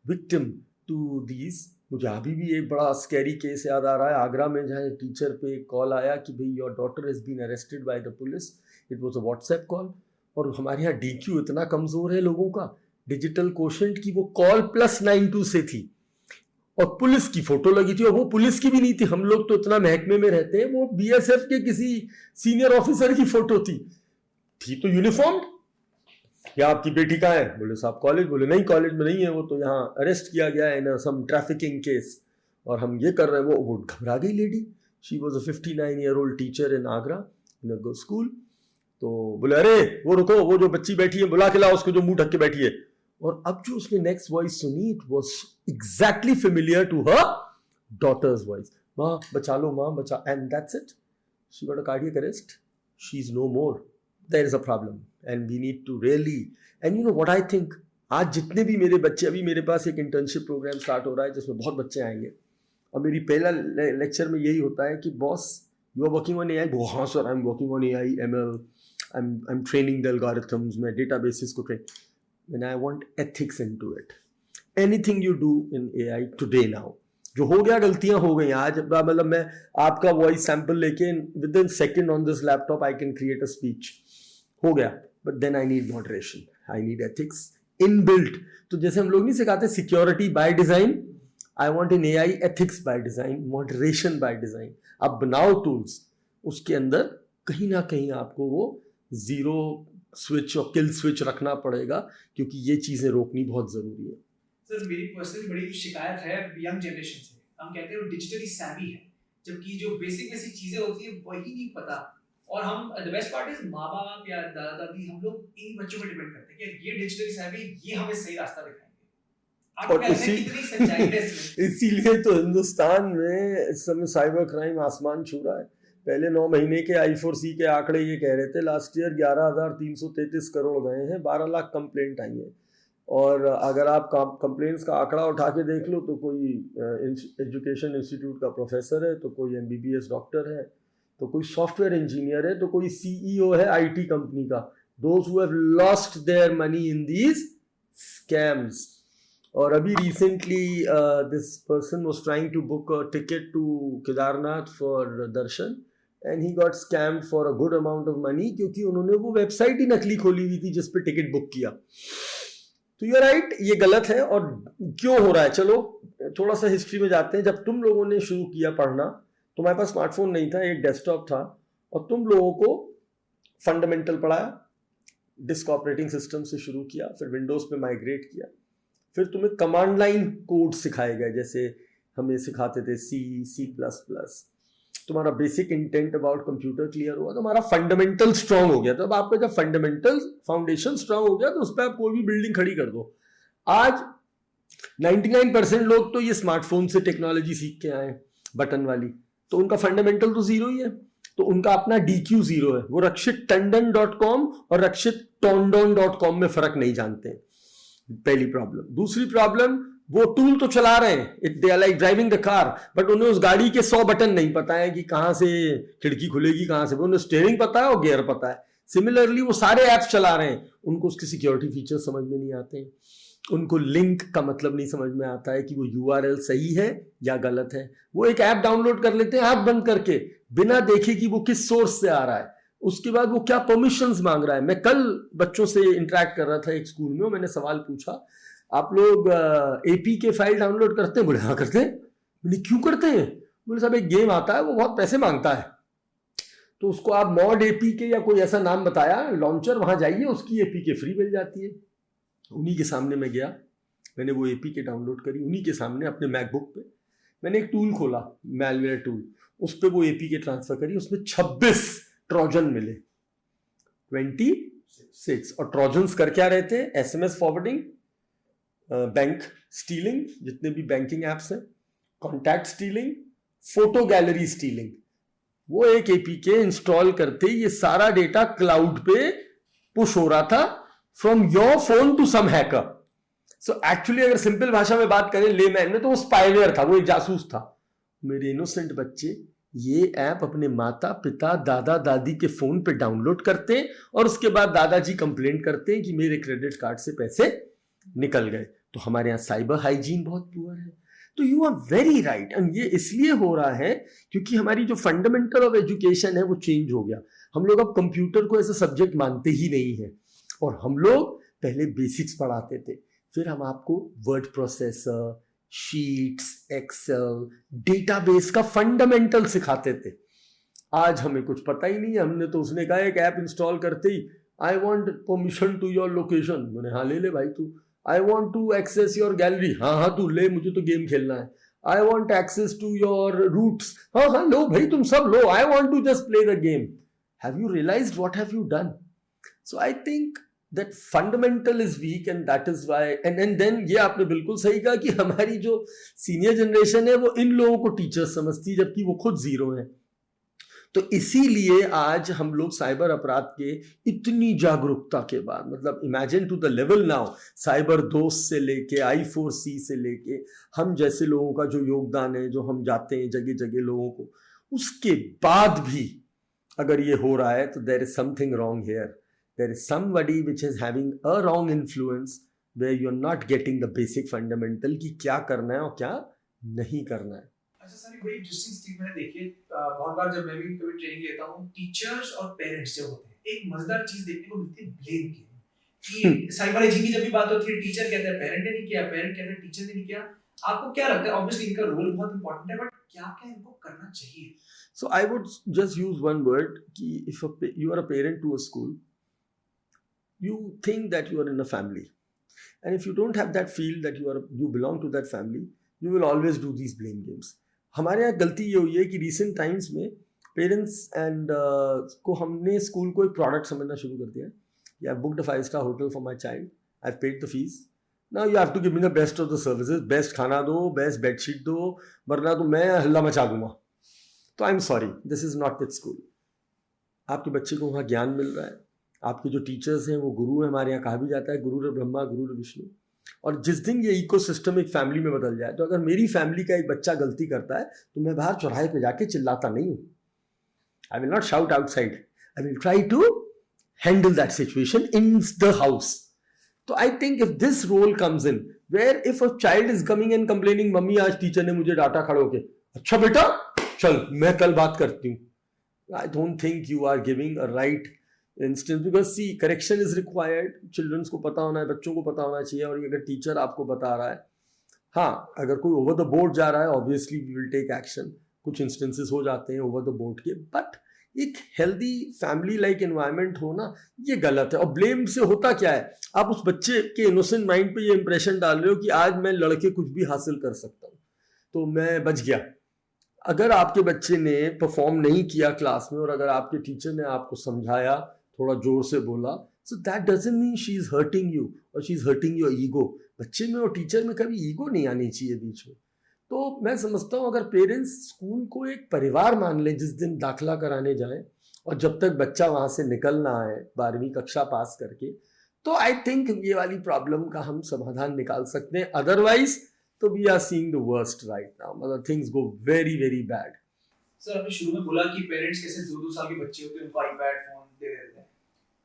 victim to these. मुझे अभी भी एक बड़ा स्कैरी केस याद आ रहा है आगरा में, जहाँ टीचर पे कॉल आया कि भाई your daughter has been arrested by the police. It was a WhatsApp call, और हमारे यहाँ DQ इतना कमजोर है लोगों का, डिजिटल कोशेंट की, वो कॉल +92 से थी और पुलिस की फोटो लगी थी, और वो पुलिस की भी नहीं थी, हम लोग तो इतना महकमे में रहते हैं, वो BSF के किसी सीनियर ऑफिसर की फोटो थी तो यूनिफॉर्म। या आपकी बेटी कहाँ है? बोले साहब कॉलेज। बोले नहीं कॉलेज में नहीं है, वो तो यहाँ अरेस्ट किया गया है इन सम ट्रैफिकिंग केस, और हम ये कर रहे हैं। वो घबरा गई lady. She was a 59-year-old teacher in Agra in a school. तो बोले अरे वो रुको, वो जो बच्ची बैठी है बुला के लाओ उसको, जो मुंह ढक के बैठी है। और अब जो उसने नेक्स्ट वॉइस सुनी, it was exactly familiar to her daughter's voice. माँ बचा लो, माँ बचा, and that's it, she got a cardiac arrest, she is no more. There is a problem and we need to really, and you know what I think, आज जितने भी मेरे बच्चे, अभी मेरे पास एक इंटर्नशिप प्रोग्राम स्टार्ट हो रहा है जिसमें बहुत बच्चे आएंगे, और मेरी पहला लेक्चर में यही होता है कि boss you are working on AI? हाँ sir, I am working on AI, ML, I'm training the algorithms, मैं databases को train, when I want ethics into it. Anything you do in AI today now, जो हो गया, गलतियां हो गई आज, मतलब मैं आपका वॉइस सैंपल लेके within second on this laptop I can create a speech, हो गया, but then I need moderation, I need ethics inbuilt. तो जैसे हम लोग नहीं सिखाते security by design, I want in AI ethics by design, moderation by design. अब बनाओ tools, उसके अंदर कहीं ना कहीं आपको वो जीरो स्विच और किल स्विच रखना पड़ेगा, क्योंकि ये चीजें रोकनी बहुत जरूरी है। सर मेरी पर्सनली बड़ी शिकायत है यंग जनरेशन से, हम कहते हैं वो डिजिटली सैवी है, जबकि जो बेसिक चीजें होती है वही नहीं पता। और हम द बेस्ट पार्ट इज माँ बाप या दादा दादी, हम लोग इन बच्चों पर डिपेंड करते हैं कि ये डिजिटली सैवी, ये हमें सही रास्ता दिखाएंगे। और कितनी सच्चाई है इसमें। इसीलिए तो हिंदुस्तान में इस समय साइबर क्राइम आसमान छू रहा है। पहले 9 महीने के I4C के आंकड़े ये कह रहे थे, लास्ट ईयर 11,333 करोड़ गए हैं, 12 लाख कंप्लेंट आई है। और अगर आप कंप्लेंट्स का आंकड़ा उठा के देख लो तो कोई एजुकेशन इंस्टीट्यूट का प्रोफेसर है, तो कोई MBBS डॉक्टर है, तो कोई सॉफ्टवेयर इंजीनियर है, तो कोई CEO है IT कंपनी का, those who have lost their money in these scams. और अभी recently this person was trying to book a ticket to Kedarnath for darshan, and he got scammed for a good amount of money, क्योंकि उन्होंने वो website ही नकली खोली हुई थी जिस पे टिकट बुक किया। तो यू आर राइट, ये गलत है। और क्यों हो रहा है, चलो थोड़ा सा हिस्ट्री में जाते हैं। जब तुम लोगों ने शुरू किया पढ़ना, तुम्हारे पास स्मार्टफोन नहीं था, एक डेस्कटॉप था, और तुम लोगों को फंडामेंटल पढ़ाया, डिस्क ऑपरेटिंग सिस्टम से शुरू किया, फिर विंडोज पे माइग्रेट किया, फिर तुम्हें कमांड लाइन कोड सिखाए गए, जैसे हमें सिखाते थे C++। तुम्हारा basic intent about computer clear हुआ, तो हमारा फंडामेंटल स्ट्रांग हो गया। तो अब आपका जब फंडामेंटल फाउंडेशन स्ट्रांग हो गया तो उस पर आप कोई भी बिल्डिंग खड़ी कर दो। आज 99% लोग तो ये स्मार्टफोन से टेक्नोलॉजी सीख के आए, बटन वाली, तो उनका फंडामेंटल तो जीरो ही है, तो उनका अपना DQ जीरो है। वो रक्षित टंडन.com और रक्षित टोंडोन.com में फर्क नहीं जानते हैं, पहली प्रॉब्लम। दूसरी प्रॉब्लम, वो टूल तो चला रहे हैं, they are like driving the car, but उन्हें उस गाड़ी के 100 बटन नहीं पता है कि कहां से खिड़की खुलेगी, कहां से, उन्हें स्टीयरिंग पता है और गियर पता है। सिमिलरली वो सारे ऐप्स चला रहे हैं, उनको उसके सिक्योरिटी फीचर समझ में नहीं आते हैं, उनको लिंक का मतलब नहीं समझ में आता है कि वो URL सही है या गलत है। वो एक ऐप डाउनलोड कर लेते हैं ऐप बंद करके, बिना देखे कि वो किस सोर्स से आ रहा है, उसके बाद वो क्या परमिशंस मांग रहा है। मैं कल बच्चों से इंटरेक्ट कर रहा था एक स्कूल में, मैंने सवाल पूछा, आप लोग APK फाइल डाउनलोड करते हैं? बोले हाँ करते हैं। बोले क्यों करते हैं? बोले साहब एक गेम आता है वो बहुत पैसे मांगता है, तो उसको आप मॉड APK या कोई ऐसा नाम बताया लॉन्चर, वहां जाइए उसकी APK फ्री मिल जाती है। उन्हीं के सामने मैं गया, मैंने वो APK डाउनलोड करी, उन्हीं के सामने अपने मैकबुक पे मैंने एक टूल खोला, मैलवेयर टूल, उस पर वो APK ट्रांसफर करी, उसमें 26 ट्रोजन मिले, 26। और ट्रोजन्स कर क्या रहे थे? SMS फॉरवर्डिंग, बैंक स्टीलिंग, जितने भी बैंकिंग एप्स हैं, contact stealing, photo gallery stealing. वो एक APK इंस्टॉल करते ही ये सारा डेटा क्लाउड पे पुश हो रहा था from your phone to some hacker. So actually अगर सिंपल भाषा में बात करें लेमैन में, तो वो स्पाईवेयर था, वो एक जासूस था। मेरे इनोसेंट बच्चे ये ऐप अपने माता पिता दादा दादी के फोन पे डाउनलोड करते हैं और उसके बाद दादाजी कंप्लेंट करते हैं कि मेरे क्रेडिट कार्ड से पैसे निकल गए। तो हमारे यहाँ साइबर हाइजीन बहुत पुअर है। तो you are very right, and ये इसलिए हो रहा है क्योंकि हमारी जो फंडामेंटल ऑफ एजुकेशन है वो चेंज हो गया। हम लोग अब कंप्यूटर को ऐसा सब्जेक्ट मानते ही नहीं है, और हम लोग पहले बेसिक्स पढ़ाते थे, फिर हम आपको word processor, sheets, Excel, database का फंडामेंटल सिखाते थे। आज हमें कुछ पता ही नहीं है, हमने तो उसने कहा एक ऐप इंस्टॉल करते ही I want permission to your location, मैंने हाँ ले ले भाई तू। I want to access your gallery, हाँ हाँ तू ले, मुझे तो गेम खेलना है। I want access to your routes, हाँ हाँ लो भाई तुम सब लो। I want to just play the game. Have you realised what have you done? So I think that fundamental is weak, and that is why and then ये आपने बिल्कुल सही कहा कि हमारी जो सीनियर जनरेशन है वो इन लोगों को टीचर्स समझती है, जबकि वो खुद जीरो है। तो इसीलिए आज हम लोग साइबर अपराध के इतनी जागरूकता के बाद, मतलब imagine to the level now, cyber दोस्त से लेके I4C से लेके हम जैसे लोगों का जो योगदान है, जो हम जाते हैं जगह जगह लोगों को, उसके बाद भी अगर ये हो रहा है तो there is something wrong here. There is somebody which is having a wrong influence where you're not getting the basic fundamental कि क्या करना है और क्या नहीं करना है। अच्छा सर, बड़ी इंटरेस्टिंग चीज मैंने देखी है, बहुत बार जब मैं भी कभी ट्रेनिंग लेता हूँ, टीचर्स और पेरेंट्स जब होते हैं, एक मजेदार चीज देखने को मिलती है ब्लेम की, कि साइबर हाइजीन की जब भी बात होती है, टीचर कहता है पेरेंट ने नहीं किया, पेरेंट कहता है टीचर ने नहीं किया। आपको क्या लगता है? ऑब्वियसली इनका रोल बहुत इंपॉर्टेंट है, बट क्या क्या इनको करना चाहिए? So I would just use one word कि if you are a parent to a school, you think that you are in a family, and if you don't have that feel that you belong to that family, you will always do these blame games. हमारे यहाँ गलती ये हुई है कि recent times में parents and को हमने स्कूल को एक प्रोडक्ट समझना शुरू कर दिया। I have booked a 5-star hotel for my child, I've paid the fees, now you have to give me the best of the services, best खाना दो, बेस्ट बेडशीट दो, वरना तो मैं हल्ला मचा दूंगा। तो I am sorry, this is not with school. आपके बच्चे को वहाँ ज्ञान मिल रहा है, आपके जो टीचर्स हैं वो गुरु हैं। हमारे यहाँ कहा भी जाता है गुरु ब्रह्मा गुरु विष्णु। और जिस दिन ये इकोसिस्टम एक फैमिली में बदल जाए, तो अगर मेरी फैमिली का एक बच्चा गलती करता है तो मैं बाहर चौराहे पे जाके चिल्लाता नहीं हूँ। I will not shout outside, I will try to handle that situation in the house. तो I think if this role comes in, where if a child is coming and complaining, mummy आज teacher ने मुझे डांटा खड़े होके, अच्छा बेटा चल मैं कल बात करती हूँ। I don't think you are giving a right instance, because see, correction is required. Childrens को पता होना है, बच्चों को पता होना चाहिए। और अगर टीचर आपको बता रहा है, हाँ अगर कोई ओवर द बोर्ड जा रहा है, obviously we will take action. कुछ इंस्टेंसेस हो जाते हैं ओवर द बोर्ड के, बट एक हेल्दी फैमिली लाइक एनवायरनमेंट हो ना, ये गलत है। और ब्लेम से होता क्या है, आप उस बच्चे के इनोसेंट माइंड पे ये इंप्रेशन डाल रहे हो कि आज मैं लड़के कुछ भी हासिल कर सकता हूँ तो मैं बच गया। अगर आपके बच्चे ने परफॉर्म नहीं किया क्लास में, और अगर आपके टीचर ने आपको समझाया, थोड़ा जोर से बोला, so that doesn't mean she is hurting you और she is hurting your ego. बच्चे में और टीचर में कभी ईगो नहीं आनी चाहिए बीच में। तो मैं समझता हूँ अगर पेरेंट्स स्कूल को एक परिवार मान लें जिस दिन दाखिला कराने जाएं और जब तक बच्चा वहाँ से निकल ना आए 12वीं कक्षा पास करके, तो आई थिंक ये वाली प्रॉब्लम का हम समाधान निकाल सकते हैं. अदरवाइज तो we are seeing the worst right now, मतलब things go very very bad. Sir आपने शुरू में बोला कि पेरेंट्स कैसे 2-2 साल के बच्चे होते हैं उनको आईपैड फोन दे देते हैं,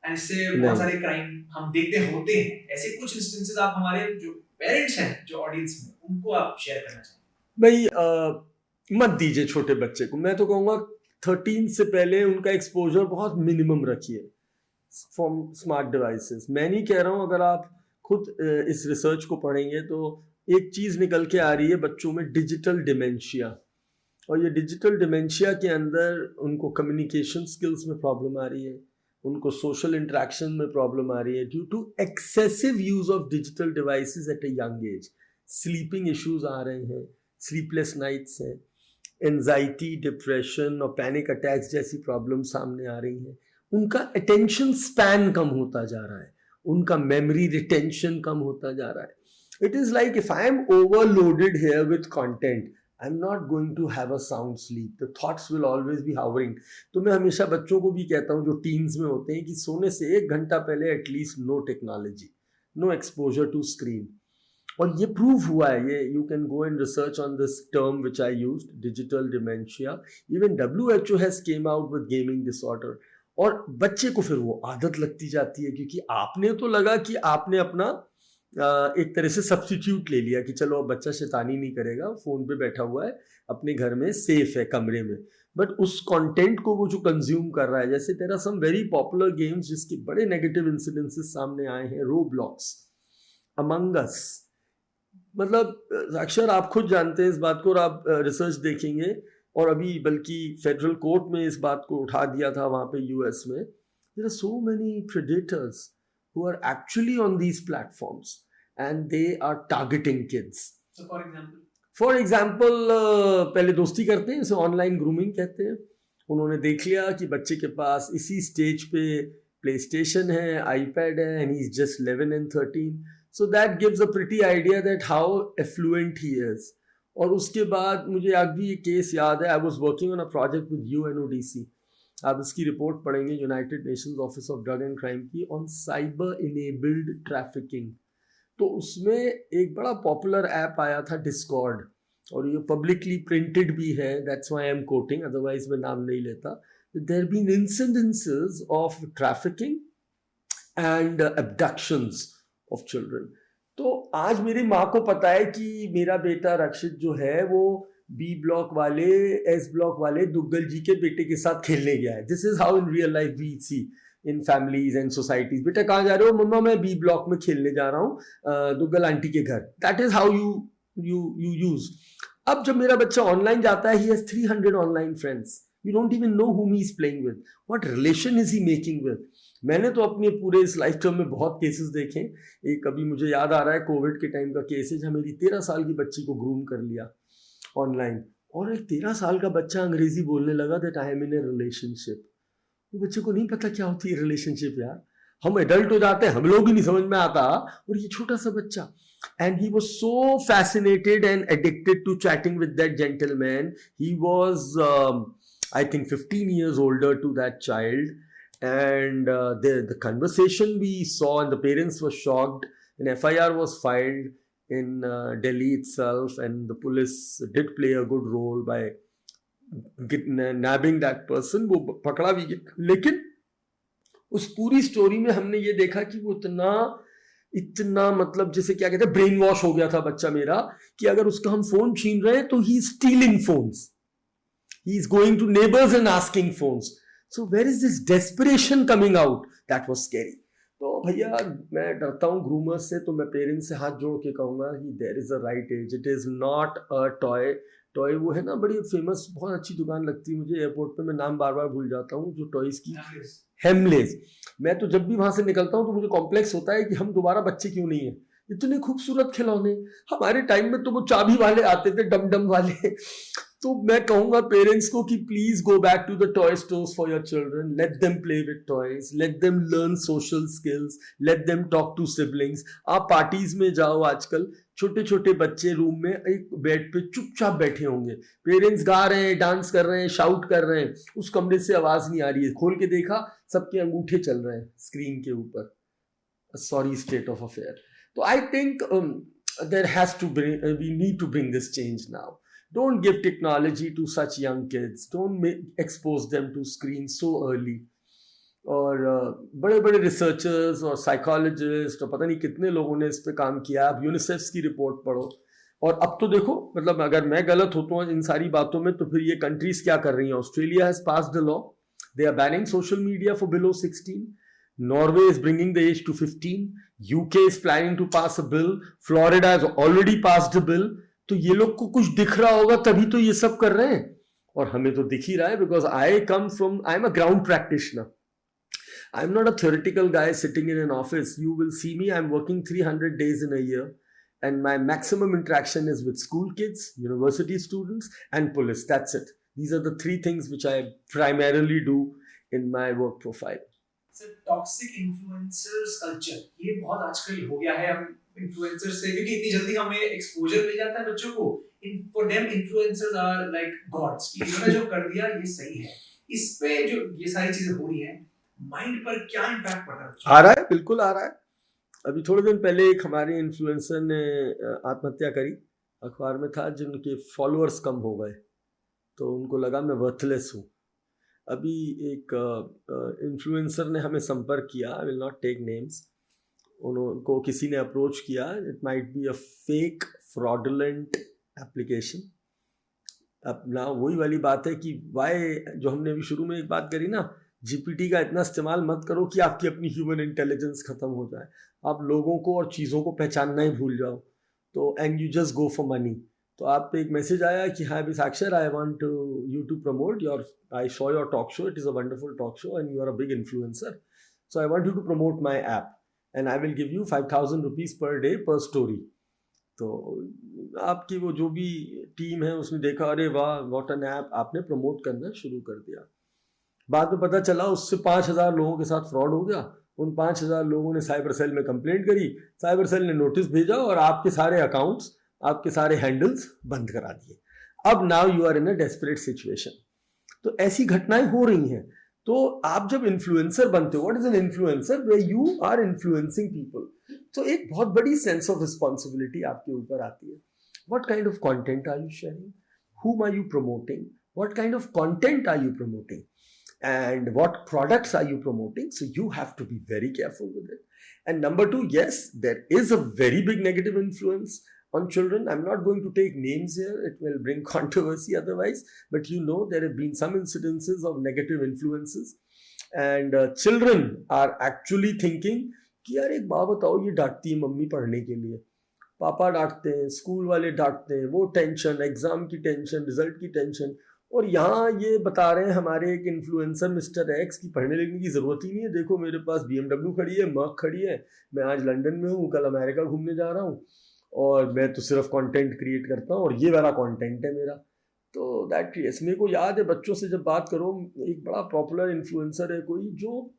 एंड इससे बहुत सारे क्राइम हम देखते होते हैं. ऐसे कुछ इंस्टेंसेस आप हमारे जो पेरेंट्स हैं जो ऑडियंस में उनको आप शेयर करना चाहें? भाई मत दीजिए छोटे बच्चे को. मैं तो कहूँगा 13 से पहले उनका एक्सपोजर बहुत मिनिमम रखिए फ्रॉम स्मार्ट डिवाइसेस. मैं नहीं कह रहा हूँ, अगर आप खुद इस रिसर्च को पढ़ेंगे तो एक चीज़ निकल के आ रही है बच्चों में, डिजिटल डिमेंशिया. और ये डिजिटल डिमेंशिया के अंदर उनको कम्युनिकेशन स्किल्स में प्रॉब्लम आ रही है, उनको सोशल इंटरेक्शन में प्रॉब्लम आ रही है due to excessive use of digital devices at a young age. Sleeping issues आ रहे हैं, स्लीपलेस नाइट्स हैं, एंजाइटी, डिप्रेशन और पैनिक अटैक्स जैसी प्रॉब्लम सामने आ रही हैं. उनका अटेंशन स्पैन कम होता जा रहा है, उनका मेमोरी रिटेंशन कम होता जा रहा है. It is like if I am overloaded here with content, I'm not going to have a sound sleep. The thoughts will always be hovering. तो मैं हमेशा बच्चों को भी कहता हूँ जो टीन्स में होते हैं कि सोने से 1 घंटा पहले at least no technology, no exposure to screen. और ये प्रूव हुआ है, ये you can go and research on this term which I used, digital dementia. Even WHO has come out with gaming disorder. और बच्चे को फिर वो आदत लगती जाती है, क्योंकि आपने तो लगा कि आपने अपना एक तरह से सब्स्टिट्यूट ले लिया कि चलो अब बच्चा शैतानी नहीं करेगा, फोन पे बैठा हुआ है अपने घर में, सेफ है कमरे में. बट उस कंटेंट को वो जो कंज्यूम कर रहा है, जैसे तेरा सम वेरी पॉपुलर गेम्स जिसके बड़े नेगेटिव इंसिडेंसेस सामने आए हैं, रोब्लॉक्स, अमंग अस. मतलब अक्षर आप खुद जानते हैं इस बात को, और आप रिसर्च देखेंगे, और अभी बल्कि फेडरल कोर्ट में इस बात को उठा दिया था वहाँ पे US में. There are so many predators who are actually on these platforms and they are targeting kids. So for example, पहले दोस्ती करते हैं, इसे ऑनलाइन ग्रूमिंग कहते हैं. उन्होंने देख लिया कि बच्चे के पास इसी स्टेज पे प्ले स्टेशन है, आईपैड है, and he's just 11 and 13. So that gives a pretty idea that how affluent he is. और उसके बाद मुझे आज भी ये केस याद है. I was working on a project with UNODC. आप इसकी रिपोर्ट पढ़ेंगे, United Nations office of drug and crime की, ऑन साइबर इनेबल्ड ट्रैफिकिंग. तो उसमें एक बड़ा पॉपुलर ऐप आया था डिस्कॉर्ड, और ये पब्लिकली प्रिंटेड भी है, that's why I am quoting, otherwise मैं नाम नहीं लेता. There been incidences of trafficking and abductions of children. तो आज मेरी माँ को पता है कि मेरा बेटा रक्षित जो है वो B ब्लॉक वाले, S ब्लॉक वाले दुग्गल जी के बेटे के साथ खेलने गया है. This is how in real life we see in families and societies. बेटा कहाँ जा रहे हो? मम्मा मैं B ब्लॉक में खेलने जा रहा हूँ दुग्गल आंटी के घर. That is how you use. अब जब मेरा बच्चा ऑनलाइन जाता है, he has 300 online friends. You don't even no whom he is playing with. What relation is he making with? मैंने तो अपने पूरे इस लाइफ टाइम में बहुत केसेस देखे. एक अभी मुझे याद आ रहा है कोविड के टाइम का केस है, जहाँ मेरी 13 साल की बच्ची को ग्रूम कर लिया ऑनलाइन, और एक 13 साल का बच्चा अंग्रेजी बोलने लगा that I am in A relationship. वो बच्चे को नहीं पता क्या होती है रिलेशनशिप यार. हम एडल्ट हो जाते हैं, हम लोग ही नहीं समझ में आता, और ये छोटा सा बच्चा. And he was so fascinated and addicted to chatting with that gentleman. He was I think 15 years older to that child, and the conversation we saw and the parents were shocked. An FIR was filed in Delhi itself, and the police did play a good role by nabbing that person. वो पकड़ा भी गया. लेकिन उस पूरी story में हमने ये देखा कि वो इतना मतलब जैसे क्या कहते हैं, ब्रेन वॉश हो गया था बच्चा मेरा, कि अगर उसका हम फोन छीन रहे हैं तो he is stealing phones, he is going to neighbours and asking phones. So where is this desperation coming out? That was scary. तो भैया मैं डरता हूँ ग्रूमर्स से, तो मैं पेरेंट्स से हाथ जोड़ के कहूँगा कि there is a right age. It is not a toy. Toy वो है ना, बड़ी फेमस बहुत अच्छी दुकान लगती है मुझे एयरपोर्ट पे, मैं नाम बार बार भूल जाता हूँ, जो टॉयज की, हेमलेस. मैं तो जब भी वहाँ से निकलता हूँ तो मुझे कॉम्प्लेक्स होता है कि हम दोबारा बच्चे क्यों नहीं है. इतने खूबसूरत खिलौने, हमारे टाइम में तो वो चाबी वाले आते थे, डम डम वाले. तो मैं कहूंगा पेरेंट्स को कि please go back to the toy stores for your children, let them play with toys, let them learn social skills, let them talk to siblings. आप पार्टीज में जाओ, आजकल छोटे छोटे बच्चे रूम में एक बेड पे चुपचाप बैठे होंगे, पेरेंट्स गा रहे हैं, डांस कर रहे हैं, शाउट कर रहे हैं, उस कमरे से आवाज नहीं आ रही है, खोल के देखा सबके अंगूठे चल रहे हैं स्क्रीन के ऊपर। Sorry state of affair. तो I think there has to bring we need to bring this change now. Don't give technology to such young kids, don't expose them to screens so early. और बड़े बड़े researchers और psychologist और पता नहीं कितने लोगों ने इस पे काम किया। आप यूनिसेफ की रिपोर्ट पढ़ो, और अब तो देखो, मतलब अगर मैं गलत होता हूँ इन सारी बातों में तो फिर ये कंट्रीज क्या कर रही हैं। Australia has passed a law, they are banning social media for below 16. Norway is bringing the age to 15. UK is planning to pass a bill. Florida has already passed a bill. तो ये लोग को कुछ दिख रहा होगा तभी तो ये सब कर रहे हैं, और हमें तो दिख ही रहा है, because I am a ground practitioner. I am not a theoretical guy sitting in an office. You will see me, I am working 300 days in a year, and my maximum interaction is with school kids, university students, and police. That's it. These are the three things which I primarily do in my work profile. Toxic influencers culture ये बहुत आजकल हो गया है। हम influencers से, क्योंकि इतनी जल्दी हमें एक्सपोजर मिल जाता है बच्चों को, for them influencers are like gods, कि इन्होंने जो कर दिया ये सही है। इस पे जो ये सारी चीजें हो रही हैं, माइंड पर क्या इम्पैक्ट पड़ रहा है? आ रहा है, बिल्कुल आ रहा है। अभी थोड़े दिन पहले एक हमारे इन्फ्लुएंसर ने आत्महत्या करी, अखबार में था, जिनके फॉलोअर्स कम हो गए तो उनको लगा मैं वर्थलेस हूँ। अभी एक इन्फ्लुएंसर ने हमें संपर्क किया, I will not take names, उनको किसी ने अप्रोच किया, it might be a fake fraudulent application. अब ना वही वाली बात है कि वाई, जो हमने अभी शुरू में एक बात करी ना, जीपीटी का इतना इस्तेमाल मत करो कि आपकी अपनी ह्यूमन इंटेलिजेंस खत्म हो जाए, आप लोगों को और चीज़ों को पहचानना ही भूल जाओ, तो and you just go for money. तो आप पे एक मैसेज आया कि hi Vishakshar, I want you to promote your, I saw your talk show, it is a wonderful talk show and you are a big influencer, so I want you to promote my app and I will give you 5,000 rupees per day per story. तो आपकी वो जो भी team है उसने देखा, अरे वाह व्हाट एन ऐप, आपने प्रमोट करना शुरू कर दिया। बाद में पता चला उससे 5,000 लोगों के साथ फ्रॉड हो गया। उन 5,000 लोगों ने साइबर सेल में कंप्लेंट करी, साइबर सेल ने नोटिस भेजा और आपके सारे अकाउंट्स, आपके सारे हैंडल्स बंद करा दिए। अब now you are in a desperate situation. तो ऐसी घटनाएं हो रही हैं। तो आप जब इन्फ्लुएंसर बनते हो, what is an influencer? Where you are influencing people, तो एक बहुत बड़ी सेंस ऑफ रिस्पॉन्सिबिलिटी आपके ऊपर आती है। What kind of content are you sharing, whom are you promoting, what kind of content are you promoting, and what products are you promoting? So you have to be very careful with it. And number two, yes, there is a very big negative influence on children. I'm not going to take names here, it will bring controversy otherwise, but there have been some incidences of negative influences, and children are actually thinking कि यार एक बात बताओ, ये डांटती है mummy पढ़ने के लिए, पापा डांटते हैं, स्कूल वाले डांटते हैं, वो टेंशन, एग्जाम की टेंशन, रिजल्ट की टेंशन, और यहाँ ये बता रहे हैं हमारे एक इन्फ्लुएंसर मिस्टर एक्स की पढ़ने लिखने की ज़रूरत ही नहीं है, देखो मेरे पास BMW खड़ी है, मर्क खड़ी है, मैं आज लंदन में हूँ, कल अमेरिका घूमने जा रहा हूँ, और मैं तो सिर्फ कंटेंट क्रिएट करता हूँ और ये वाला कंटेंट है मेरा। तो दैट यस, मेरे को याद है बच्चों से जब बात करो, एक बड़ा पॉपुलर इन्फ्लुएंसर है कोई, जो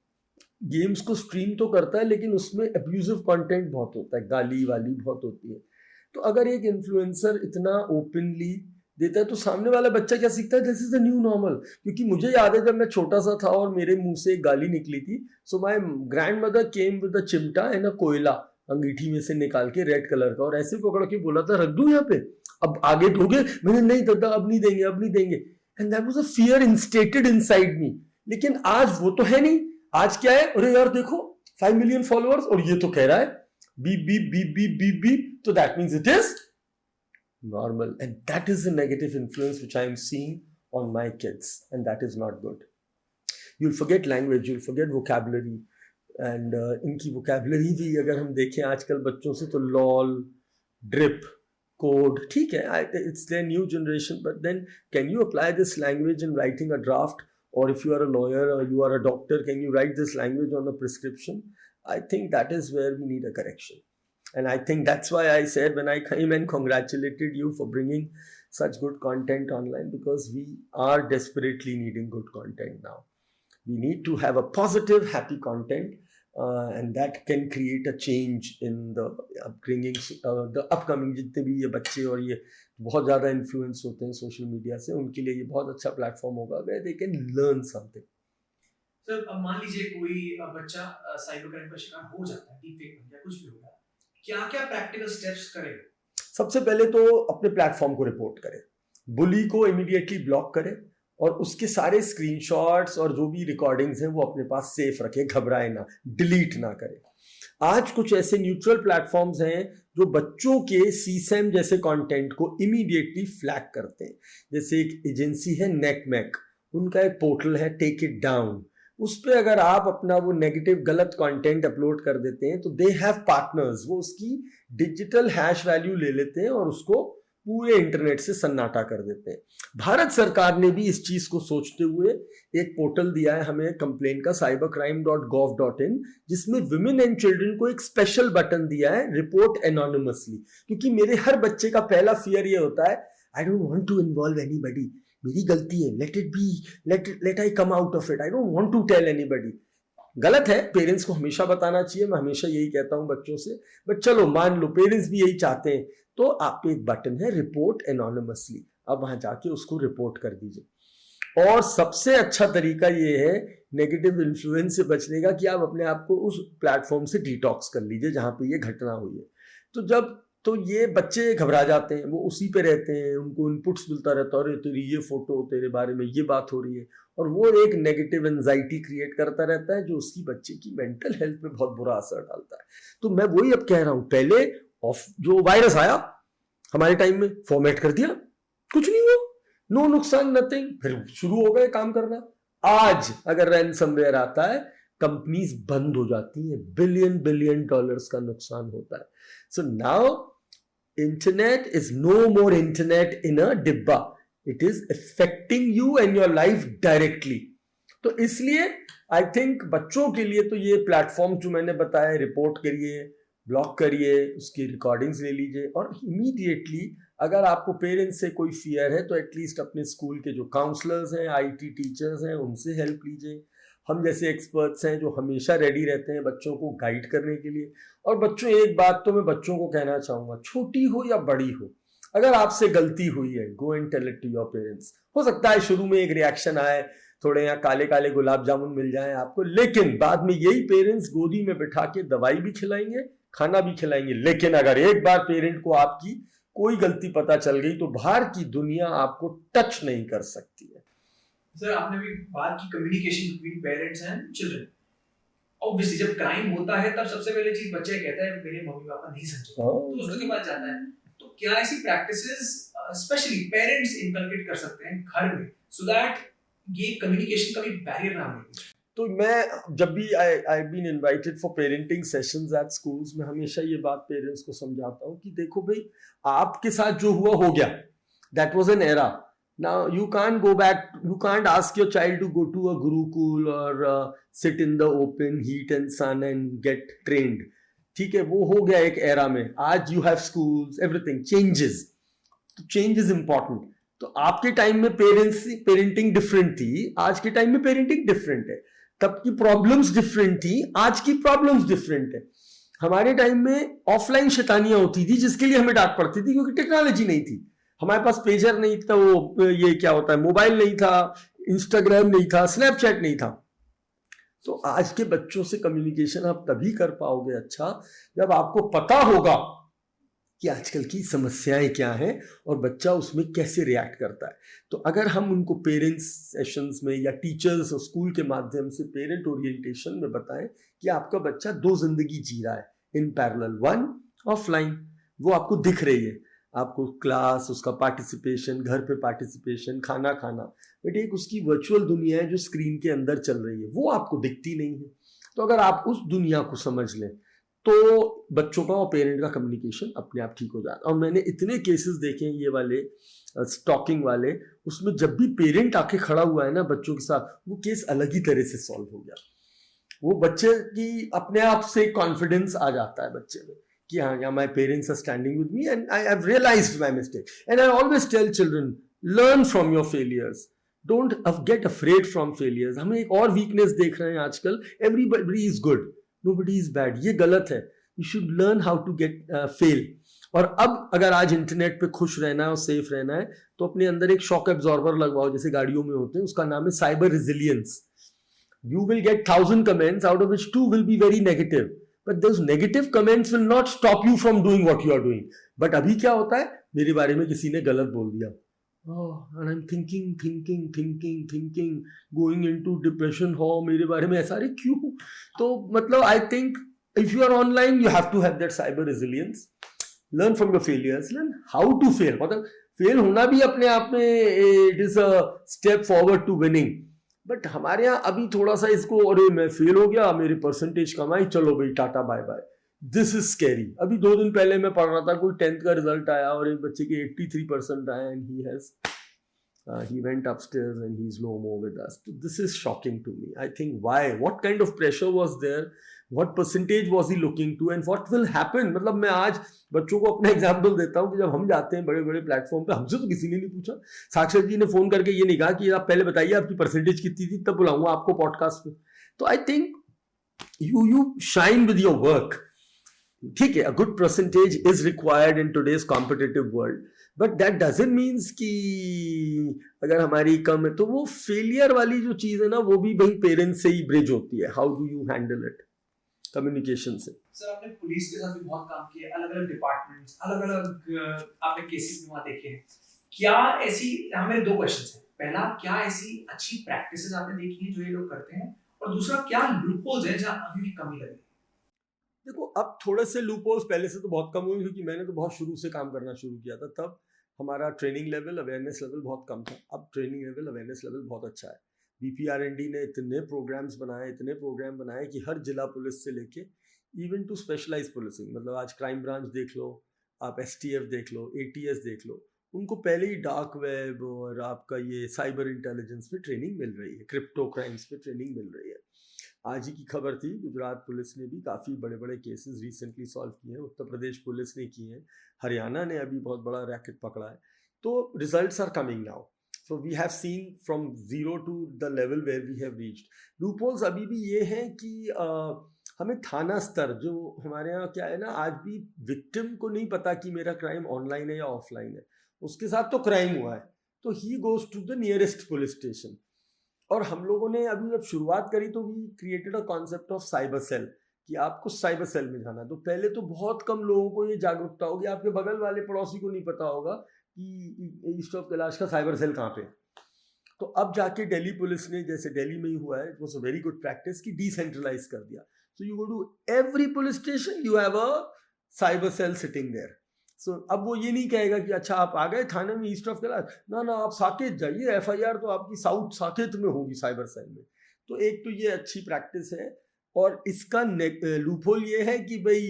गेम्स को स्ट्रीम तो करता है लेकिन उसमें अब्यूजिव कंटेंट बहुत होता है, गाली वाली बहुत होती है। तो अगर एक इन्फ्लुएंसर इतना ओपनली देता है तो सामने वाला बच्चा क्या सीखता है, this is the new normal. क्योंकि मुझे याद है जब मैं छोटा सा था और मेरे मुंह से एक गाली निकली थी, so my grandmother came with a चिमटा एंड अ कोयला, अंगीठी में से निकाल के रेड कलर का, और ऐसे पकड़ के बोला था रख दूं यहाँ पे, अब आगे दोगे? मैंने नहीं दादा अब नहीं देंगे, अब नहीं देंगे। And that was a fear instated inside me. लेकिन आज वो तो है नहीं, आज क्या है, अरे यार देखो 5 मिलियन फॉलोअर्स और ये तो कह रहा है beep beep beep beep beep beep, तो that means it is normal, and that is the negative influence which I am seeing on my kids, and that is not good. You'll forget language, you'll forget vocabulary, and इनकी vocabulary भी अगर हम देखें आजकल बच्चों से, तो lol, drip, code, ठीक है, it's their new generation, but then can you apply this language in writing a draft, or if you are a lawyer or you are a doctor, can you write this language on a prescription? I think that is where we need a correction. And I think that's why I said when I came and congratulated you for bringing such good content online because we are desperately needing good content now. We need to have a positive, happy content, and that can create a change in the upbringing, the upcoming जितने भी ये बच्चे और ये बहुत ज़्यादा influence होते हैं सोशल मीडिया से, उनके लिए ये बहुत अच्छा प्लेटफॉर्म होगा where they can learn something. Sir अब मान लीजिए कोई बच्चा साइबर क्राइम का शिकार हो जाता है, डीपफेक बन गया, कुछ भी होगा, क्या क्या प्रैक्टिकल स्टेप्स करें? सबसे पहले तो अपने प्लेटफॉर्म को रिपोर्ट करें, बुली को इमीडिएटली ब्लॉक करें और उसके सारे स्क्रीनशॉट्स और जो भी रिकॉर्डिंग्स हैं वो अपने पास सेफ रखें, घबराए ना, डिलीट ना करें। आज कुछ ऐसे न्यूट्रल प्लेटफॉर्म्स हैं जो बच्चों के सीसैम जैसे कंटेंट को इमीडिएटली फ्लैग करते हैं। जैसे एक एजेंसी है नेकमैक, उनका एक पोर्टल है टेक इट डाउन, उस पर अगर आप अपना वो नेगेटिव गलत कंटेंट अपलोड कर देते हैं तो दे हैव पार्टनर्स, वो उसकी डिजिटल हैश वैल्यू ले लेते हैं और उसको पूरे इंटरनेट से सन्नाटा कर देते हैं। भारत सरकार ने भी इस चीज को सोचते हुए एक पोर्टल दिया है हमें कंप्लेन का, cybercrime.gov.in, जिसमें विमेन एंड चिल्ड्रन को एक स्पेशल बटन दिया है, रिपोर्ट एनोनिमसली। क्योंकि मेरे हर बच्चे का पहला फियर ये होता है, I don't want to involve anybody, मेरी गलती है, let it be, let I come out of it, I don't want to tell anybody. गलत है, पेरेंट्स को हमेशा बताना चाहिए, मैं हमेशा यही कहता हूं बच्चों से, बट चलो मान लो पेरेंट्स भी यही चाहते हैं, तो आप पे एक बटन है रिपोर्ट एनोनिमसली, अब वहां जाके उसको रिपोर्ट कर दीजिए। और सबसे अच्छा तरीका ये है नेगेटिव इन्फ्लुएंस से बचने का कि आप अपने आप को उस प्लेटफॉर्म से डिटॉक्स कर लीजिए जहां पे ये घटना हुई है। तो ये बच्चे घबरा जाते हैं, वो उसी पे रहते हैं, उनको इनपुट्स मिलता रहता है, अरे तेरी ये फोटो, तेरे बारे में ये बात हो रही है, और वो एक नेगेटिव एंजाइटी क्रिएट करता रहता है जो उसकी बच्चे की मेंटल हेल्थ पे बहुत बुरा असर डालता है। तो मैं वही अब कह रहा हूं, पहले जो वायरस आया हमारे टाइम में फॉर्मेट कर दिया, कुछ नहीं हुआ, नो नुकसान, नथिंग, फिर शुरू हो गए काम करना। आज अगर रैनसमवेयर आता है, कंपनीज बंद हो जाती हैं, बिलियन डॉलर्स का नुकसान होता है। So now internet is no more internet in a डिब्बा, it is affecting you and your life directly. तो इसलिए आई थिंक बच्चों के लिए तो ये प्लेटफॉर्म जो मैंने बताया, रिपोर्ट करिए, ब्लॉक करिए, उसकी रिकॉर्डिंग्स ले लीजिए, और इमीडिएटली अगर आपको पेरेंट्स से कोई फियर है तो एटलीस्ट अपने स्कूल के जो काउंसलर्स हैं, आईटी टीचर्स हैं, उनसे हेल्प लीजिए। हम जैसे एक्सपर्ट्स हैं जो हमेशा रेडी रहते हैं बच्चों को गाइड करने के लिए। और बच्चों, एक बात तो मैं बच्चों को कहना चाहूँगा, छोटी हो या बड़ी हो, अगर आपसे गलती हुई है, go and tell it to your parents. हो सकता है शुरू में एक रिएक्शन आए, थोड़े यहाँ काले काले गुलाब जामुन मिल जाएं आपको, लेकिन बाद में यही पेरेंट्स गोदी में बिठा के दवाई भी खिलाएंगे, खाना भी खिलाएंगे। लेकिन अगर एक बार पेरेंट को आपकी कोई गलती पता चल गई तो बाहर की दुनिया आपको टच नहीं कर सकती है। सर आपने भी बात की communication between parents and children. Obviously जब क्राइम होता है तब सबसे पहले चीज बच्चा कहता है मेरे मम्मी पापा नहीं समझे, तो उसके पास जाता है। तो क्या ऐसी प्रैक्टिसेस स्पेशली पेरेंट्स इनकलकेट कर सकते हैं घर में सो दैट ये कम्युनिकेशन का भी बैरियर ना बने? तो मैं जब भी I been invited for parenting sessions at schools में हमेशा ये बात पेरेंट्स को समझाता हूँ कि देखो भाई, आपके साथ जो हुआ हो गया, that was an era. Now you can't go back, you can't ask your child to go to a gurukul और sit in the open heat and sun and get trained. ठीक है, वो हो गया एक एरा में। आज you have schools, everything changes, तो चेंज इज इंपॉर्टेंट। तो आपके टाइम में पेरेंटिंग डिफरेंट थी, आज के टाइम में पेरेंटिंग डिफरेंट है। तब की प्रॉब्लम्स डिफरेंट थी, आज की प्रॉब्लम्स डिफरेंट है। हमारे टाइम में ऑफलाइन शैतानियां होती थी जिसके लिए हमें डांट पड़ती थी क्योंकि टेक्नोलॉजी नहीं थी, हमारे पास पेजर नहीं था, वो ये क्या होता है, मोबाइल नहीं था, इंस्टाग्राम नहीं था, स्नैपचैट नहीं था। तो आज के बच्चों से कम्युनिकेशन आप तभी कर पाओगे अच्छा जब आपको पता होगा कि आजकल की समस्याएं क्या हैं और बच्चा उसमें कैसे रिएक्ट करता है। तो अगर हम उनको पेरेंट्स सेशंस में या टीचर्स और स्कूल के माध्यम से पेरेंट ओरिएंटेशन में बताएं कि आपका बच्चा दो जिंदगी जी रहा है इन पैरेलल, वन ऑफलाइन, वो आपको दिख रही है, आपको क्लास, उसका पार्टिसिपेशन, घर पे पार्टिसिपेशन, खाना खाना, बट एक उसकी वर्चुअल दुनिया है जो स्क्रीन के अंदर चल रही है, वो आपको दिखती नहीं है। तो अगर आप उस दुनिया को समझ लें तो बच्चों का और पेरेंट का कम्युनिकेशन अपने आप ठीक हो जाता है। और मैंने इतने केसेस देखे हैं ये वाले स्टॉकिंग वाले, उसमें जब भी पेरेंट आके खड़ा हुआ है ना बच्चों के साथ, वो केस अलग ही तरह से सॉल्व हो गया। वो बच्चे की अपने आप से कॉन्फिडेंस आ जाता है बच्चे में कि हाँ, yeah, my parents are standing with me and I have realized my mistake. And I always tell children, learn from your failures. Don't get afraid from failures. हम एक और weakness देख रहे हैं आजकल, everybody is good, nobody is bad. ये गलत है. You should learn how to get fail. और अब अगर आज इंटरनेट पे खुश रहना है और सेफ रहना है तो अपने अंदर एक शॉक एब्जॉर्बर लगवाओ, जैसे गाड़ियों में होते हैं, उसका नाम है cyber resilience. You will get 1,000 comments, out of which 2 will be very negative. But those negative comments will not stop you from doing what you are doing. But अभी क्या होता है, मेरे बारे में किसी ने गलत बोल दिया, and I'm thinking, going into depression. हो मेरे बारे में ऐसा, अरे क्यों? तो मतलब I think if you are online, you have to have that cyber resilience. Learn from your failures. Learn how to fail. मतलब फेल होना भी अपने आप में it is a step forward to winning. But हमारे यहाँ अभी थोड़ा सा इसको, अरे मैं फेल हो गया, मेरी परसेंटेज कम आई, चलो भाई tata bye bye. This is scary. अभी 2 दिन पहले मैं पढ़ रहा था, कोई 10th का रिजल्ट आया और एक बच्चे के 83% आए and he went upstairs and he's no more with us. So this is shocking to me. I think why? What kind of pressure was there? What percentage was he looking to and what will happen? मतलब मैं आज बच्चों को अपना example देता हूँ कि जब हम जाते हैं बड़े बड़े प्लेटफॉर्म पे, हमसे तो किसी ने नहीं पूछा. साक्षर जी ने फोन करके ये नहीं कहा कि आप पहले बताइए आपकी परसेंटेज कितनी थी, तब बुलाऊंगा आपको पॉडकास्ट पे. तो I think you shine with your work. ठीक है, अ good percentage is required in today's competitive world, but that doesn't means कि अगर हमारी कम है तो वो फेलियर वाली जो चीज है ना, वो भी भाई पेरेंट्स से ही ब्रिज होती है. How do you handle it? Communication से. सर आपने पुलिस के साथ भी बहुत काम किया, अलग अलग डिपार्टमेंट्स, अलग अलग आपने केसेस भी वहाँ देखे हैं. क्या ऐसी, हमें 2 क्वेश्चंस हैं. पहला, क्या ऐसी अच्छी प्रैक्टिसेस आपने देखी हैं जो ये लोग करते हैं, और दूसरा, क्या लूपहोल्स हैं जहाँ अभी भी कमी लगी? देखो, अब थोड़े से लूपहोल्स पहले से तो बहुत कम हुए, क्योंकि मैंने तो बहुत शुरू से काम करना शुरू किया था. तब हमारा ट्रेनिंग लेवल, अवेयरनेस लेवल बहुत कम था. अब ट्रेनिंग लेवल, अवेयरनेस लेवल बहुत अच्छा है. BPRND ने इतने प्रोग्राम बनाए कि हर जिला पुलिस से लेके इवन टू स्पेशलाइज पुलिसिंग, मतलब आज क्राइम ब्रांच देख लो, आप STF देख लो, ATS देख लो, उनको पहले ही डार्क वेब और आपका ये साइबर इंटेलिजेंस पे ट्रेनिंग मिल रही है, क्रिप्टो क्राइम्स पे ट्रेनिंग मिल रही है. आज ही की खबर थी, गुजरात पुलिस ने भी काफ़ी बड़े बड़े केसेस रिसेंटली सॉल्व किए हैं, उत्तर प्रदेश पुलिस ने किए हैं, हरियाणा ने अभी बहुत बड़ा रैकेट पकड़ा है. तो results are coming now. So we have seen from 0 to the level where we have reached. Loopholes अभी भी ये हैं कि हमें थाना स्तर, जो हमारे यहाँ क्या है ना, आज भी विक्टिम को नहीं पता कि मेरा क्राइम ऑनलाइन है या ऑफलाइन है. उसके साथ तो क्राइम हुआ है, तो he goes to the nearest police station. और हम लोगों ने अभी जब शुरुआत करी तो we created a concept of cyber cell, कि आपको साइबर सेल में जाना. तो पहले तो बहुत कम लोगों को ये जागरूकता होगी, आपके बगल वाले पड़ोसी को नहीं पता होगा कि ईस्ट ऑफ कैलाश का साइबर सेल कहाँ पे. तो अब जाके दिल्ली पुलिस ने, जैसे दिल्ली में ही हुआ है, it was a very good practice, कि डिसेंट्रलाइज कर दिया. So you go to every police station, you have a cyber cell sitting there. सो अब वो ये नहीं कहेगा कि अच्छा आप आ गए थाने में ईस्ट ऑफ कैलाश, ना ना आप साकेत जाइए, FIR तो आपकी साउथ साकेत में होगी साइबर सेल में. तो एक तो ये अच्छी प्रैक्टिस है. और इसका लूपहोल ये है कि भाई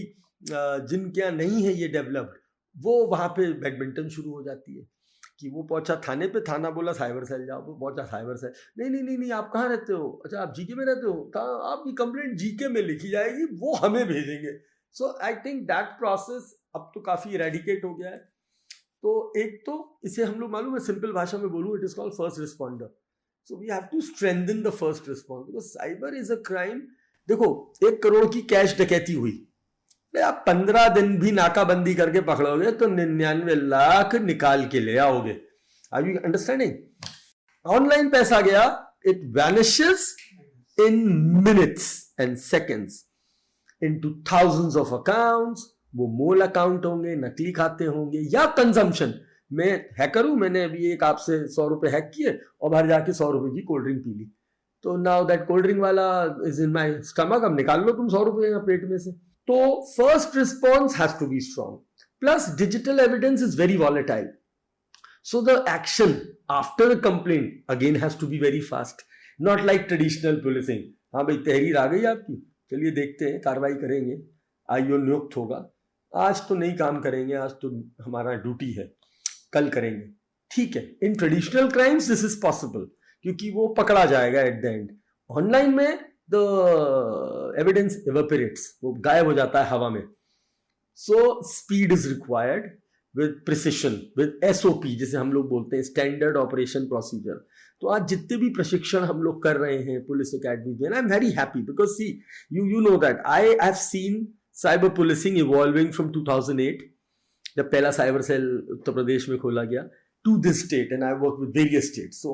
जिनके यहाँ नहीं है ये डेवलप्ड, वो वहाँ पे बैडमिंटन शुरू हो जाती है कि वो पहुंचा थाने पे, थाना बोला साइबर सेल जाओ, वो पहुंचा साइबर सेल, नहीं आप कहाँ रहते हो, अच्छा आप GK में रहते हो, आपकी कंप्लेंट GK में लिखी जाएगी, वो हमें भेजेंगे. सो आई थिंक दैट प्रोसेस अब तो काफ़ी इरेडिकेट हो गया है. तो एक तो इसे हम लोग, मालूम है, सिंपल भाषा में बोलूँ, it is called first responder. So we have to strengthen the first response, because cyber is a crime. देखो, 1 करोड़ की कैश डकैती हुई, आप 15 दिन भी नाकाबंदी करके पकड़ोगे तो 99 लाख निकाल के ले आओगे. Are you understanding? ऑनलाइन पैसा गया, it vanishes in minutes and seconds into thousands of accounts. वो मोल अकाउंट होंगे, नकली खाते होंगे, या कंजम्पशन. मैं हैकर हूं, मैंने अभी एक आपसे 100 रुपए हैक किए और बाहर जाके 100 रुपए की कोल्ड ड्रिंक पी ली, तो नाउ दैट कोल्ड ड्रिंक वाला इज इन माई स्टमक, अब निकाल लो तुम 100 रुपए यहाँ पेट में से. तो first response has to be strong. Plus, digital evidence is very volatile. So the action after the complaint again has to be very fast. Not like traditional policing. हाँ भाई, तहरीर आ गई आपकी, चलिए देखते हैं, कार्रवाई करेंगे, आईओ नियुक्त होगा, आज तो नहीं काम करेंगे, आज तो हमारा ड्यूटी है, कल करेंगे. ठीक है, in traditional crimes this is possible, क्योंकि वो पकड़ा जाएगा एट द एंड. ऑनलाइन में the evidence evaporates, वो गायब हो जाता है हवा में. So speed is required with precision, with SOP, जैसे हम लोग बोलते हैं स्टैंडर्ड ऑपरेशन प्रोसीजर। तो आज जितने भी प्रशिक्षण हम लोग कर रहे हैं पुलिस अकेडमी में, I am very happy because see you know that I have seen cyber policing evolving from 2008, जब पहला साइबर सेल उत्तर प्रदेश में खोला गया, to this state, and I work with various states. So,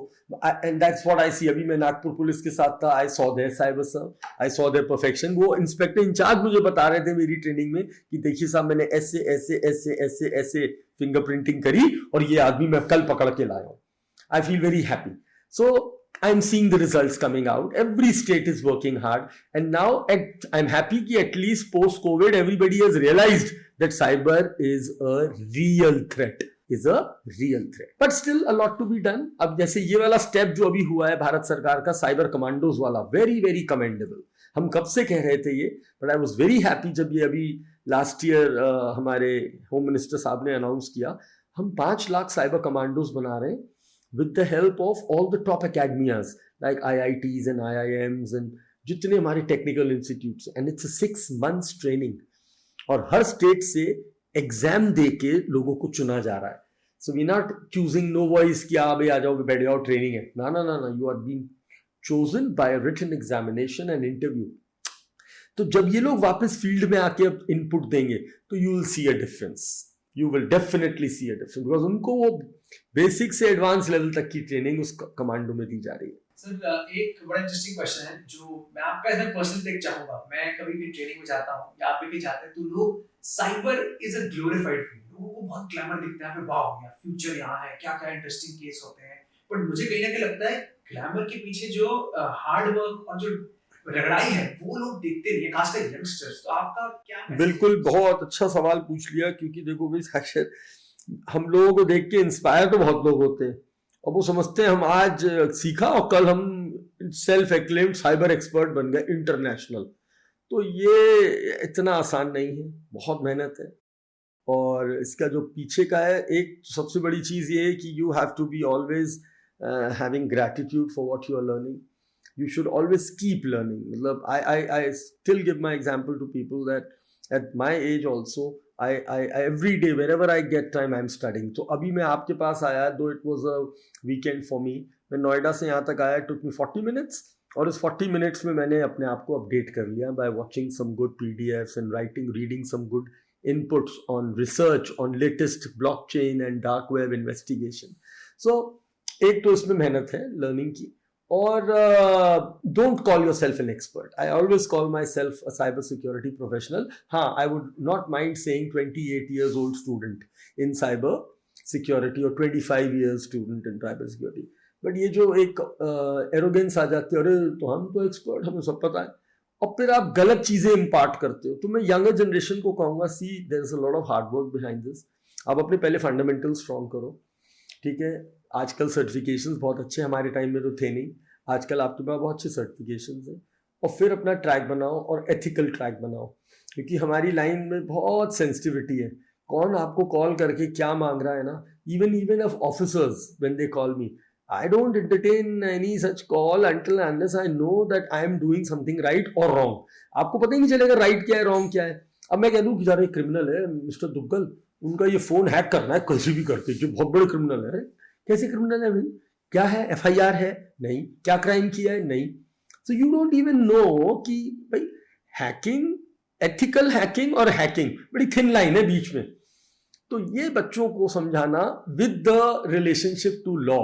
and that's what I see. अभी मैं Nagpur police के साथ था, I saw their cyber cell, I saw their perfection. वो इंस्पेक्टर इंचार्ज मुझे बता रहे थे मेरी ट्रेनिंग में कि देखिए साहब, मैंने ऐसे ऐसे ऐसे ऐसे ऐसे फिंगरप्रिंटिंग करी और ये आदमी मैं कल पकड़ के लाया हूँ. I feel very happy. So I'm seeing the results coming out. Every state is working hard, and now I'm happy कि at least post COVID everybody has realized that cyber is a real threat. Is a real threat, but still a lot to be done. अब जैसे ये वाला step जो अभी हुआ है भारत सरकार का साइबर कमांडोज वाला, वेरी वेरी कमेंडेबल. हम कब से कह रहे थे ये, but I was very happy जब ये अभी लास्ट ईयर हमारे होम मिनिस्टर साहब ने अनाउंस किया. हम 5 लाख साइबर कमांडोज बना रहे हैं with the help of all the top academias like IITs and IIMs and जितने हमारे technical institutes, and it's a 6 months training. और हर स्टेट से एग्जाम दे के लोगों को चुना जा रहा है. So we not choosing no voice कि आप आ जाओ बैठ जाओ ट्रेनिंग है, ना ना ना ना, you are being chosen by written examination and interview. तो जब ये लोग वापस फील्ड में आके अब इनपुट देंगे तो you will see a difference, you will definitely see a difference, because उनको वो बेसिक से एडवांस लेवल तक की ट्रेनिंग उस कमांडो में दी जा रही है. सर एक बड़ा इंटरेस्टिंग क्वेश्चन है जो मैं आपका इसमें पर्सनल टेक चाहूंगा. मैं कभी भी ट्रेनिंग में जाता हूँ या आप भी जाते हैं तो लोग cyber is a glorified field, लोगों को बहुत ग्लैमर दिखता है, वाओ यार फ्यूचर यहाँ है, क्या क्या इंटरेस्टिंग केस होते हैं. बट मुझे कहीं ना कहीं लगता है ग्लैमर के पीछे जो हार्ड वर्क और जो रगड़ाई है वो लोग देखते नहीं है, खासकर यंगस्टर्स. तो आपका क्या? बिल्कुल, बहुत अच्छा सवाल पूछ लिया, क्योंकि देखो भाई साक्षर, हम लोगों को देख के इंस्पायर तो बहुत लोग होते हैं और वो समझते हैं हम आज सीखा और कल हम सेल्फ एक्लेम्ड साइबर एक्सपर्ट बन गए इंटरनेशनल. तो ये इतना आसान नहीं है, बहुत मेहनत है. और इसका जो पीछे का है, एक सबसे बड़ी चीज़ ये है कि you have to be always having gratitude for what you are learning. You should always keep learning. मतलब I still give my example to people that at my age also I every day wherever I get time I'm studying. तो अभी मैं आपके पास आया, though it was a weekend for me, मैं नोएडा से यहाँ तक आया, it took me 40 minutes, और इस 40 minutes में मैंने अपने आप को अपडेट कर लिया by watching some good PDFs and reading some good inputs on research on latest blockchain and dark web investigation. So एक तो इसमें मेहनत है लर्निंग की. और don't call yourself an expert. I always call myself a cyber security professional. हाँ, I would not mind saying 28 years old student in cyber security or 25 years student in cyber security. But ये जो एक arrogance आ जाती है, अरे तो हम तो expert, हमें सब पता है, और फिर आप गलत चीज़ें इम्पार्ट करते हो. तो मैं यंगर जनरेशन को कहूँगा, see there is a lot of hard work behind this. आप अपने पहले फंडामेंटल स्ट्रॉन्ग करो, ठीक है. आजकल सर्टिफिकेशंस बहुत अच्छे, हमारे टाइम में तो थे नहीं. आजकल आपके पास बहुत अच्छे सर्टिफिकेशंस हैं. और फिर अपना ट्रैक बनाओ और एथिकल ट्रैक बनाओ, क्योंकि हमारी लाइन में बहुत सेंसिटिविटी है. कौन आपको कॉल करके क्या मांग रहा है ना, even of officers when they call me, I don't entertain any such call until unless I know that I am doing something right और रॉन्ग. आपको पता ही नहीं चलेगा राइट क्या है रॉन्ग क्या है. अब मैं कह दूँ कि यार एक क्रिमिनल है मिस्टर दुग्गल, उनका ये फोन हैक करना है, कैसे भी करके, जो बहुत बड़े क्रिमिनल है. कैसे क्रिमिनल है भाई, क्या है, FIR है नहीं, क्या क्राइम किया है नहीं. So you don't even know कि भाई हैकिंग, एथिकल हैकिंग और हैकिंग बड़ी थिन लाइन है बीच में. तो ये बच्चों को समझाना with the relationship to law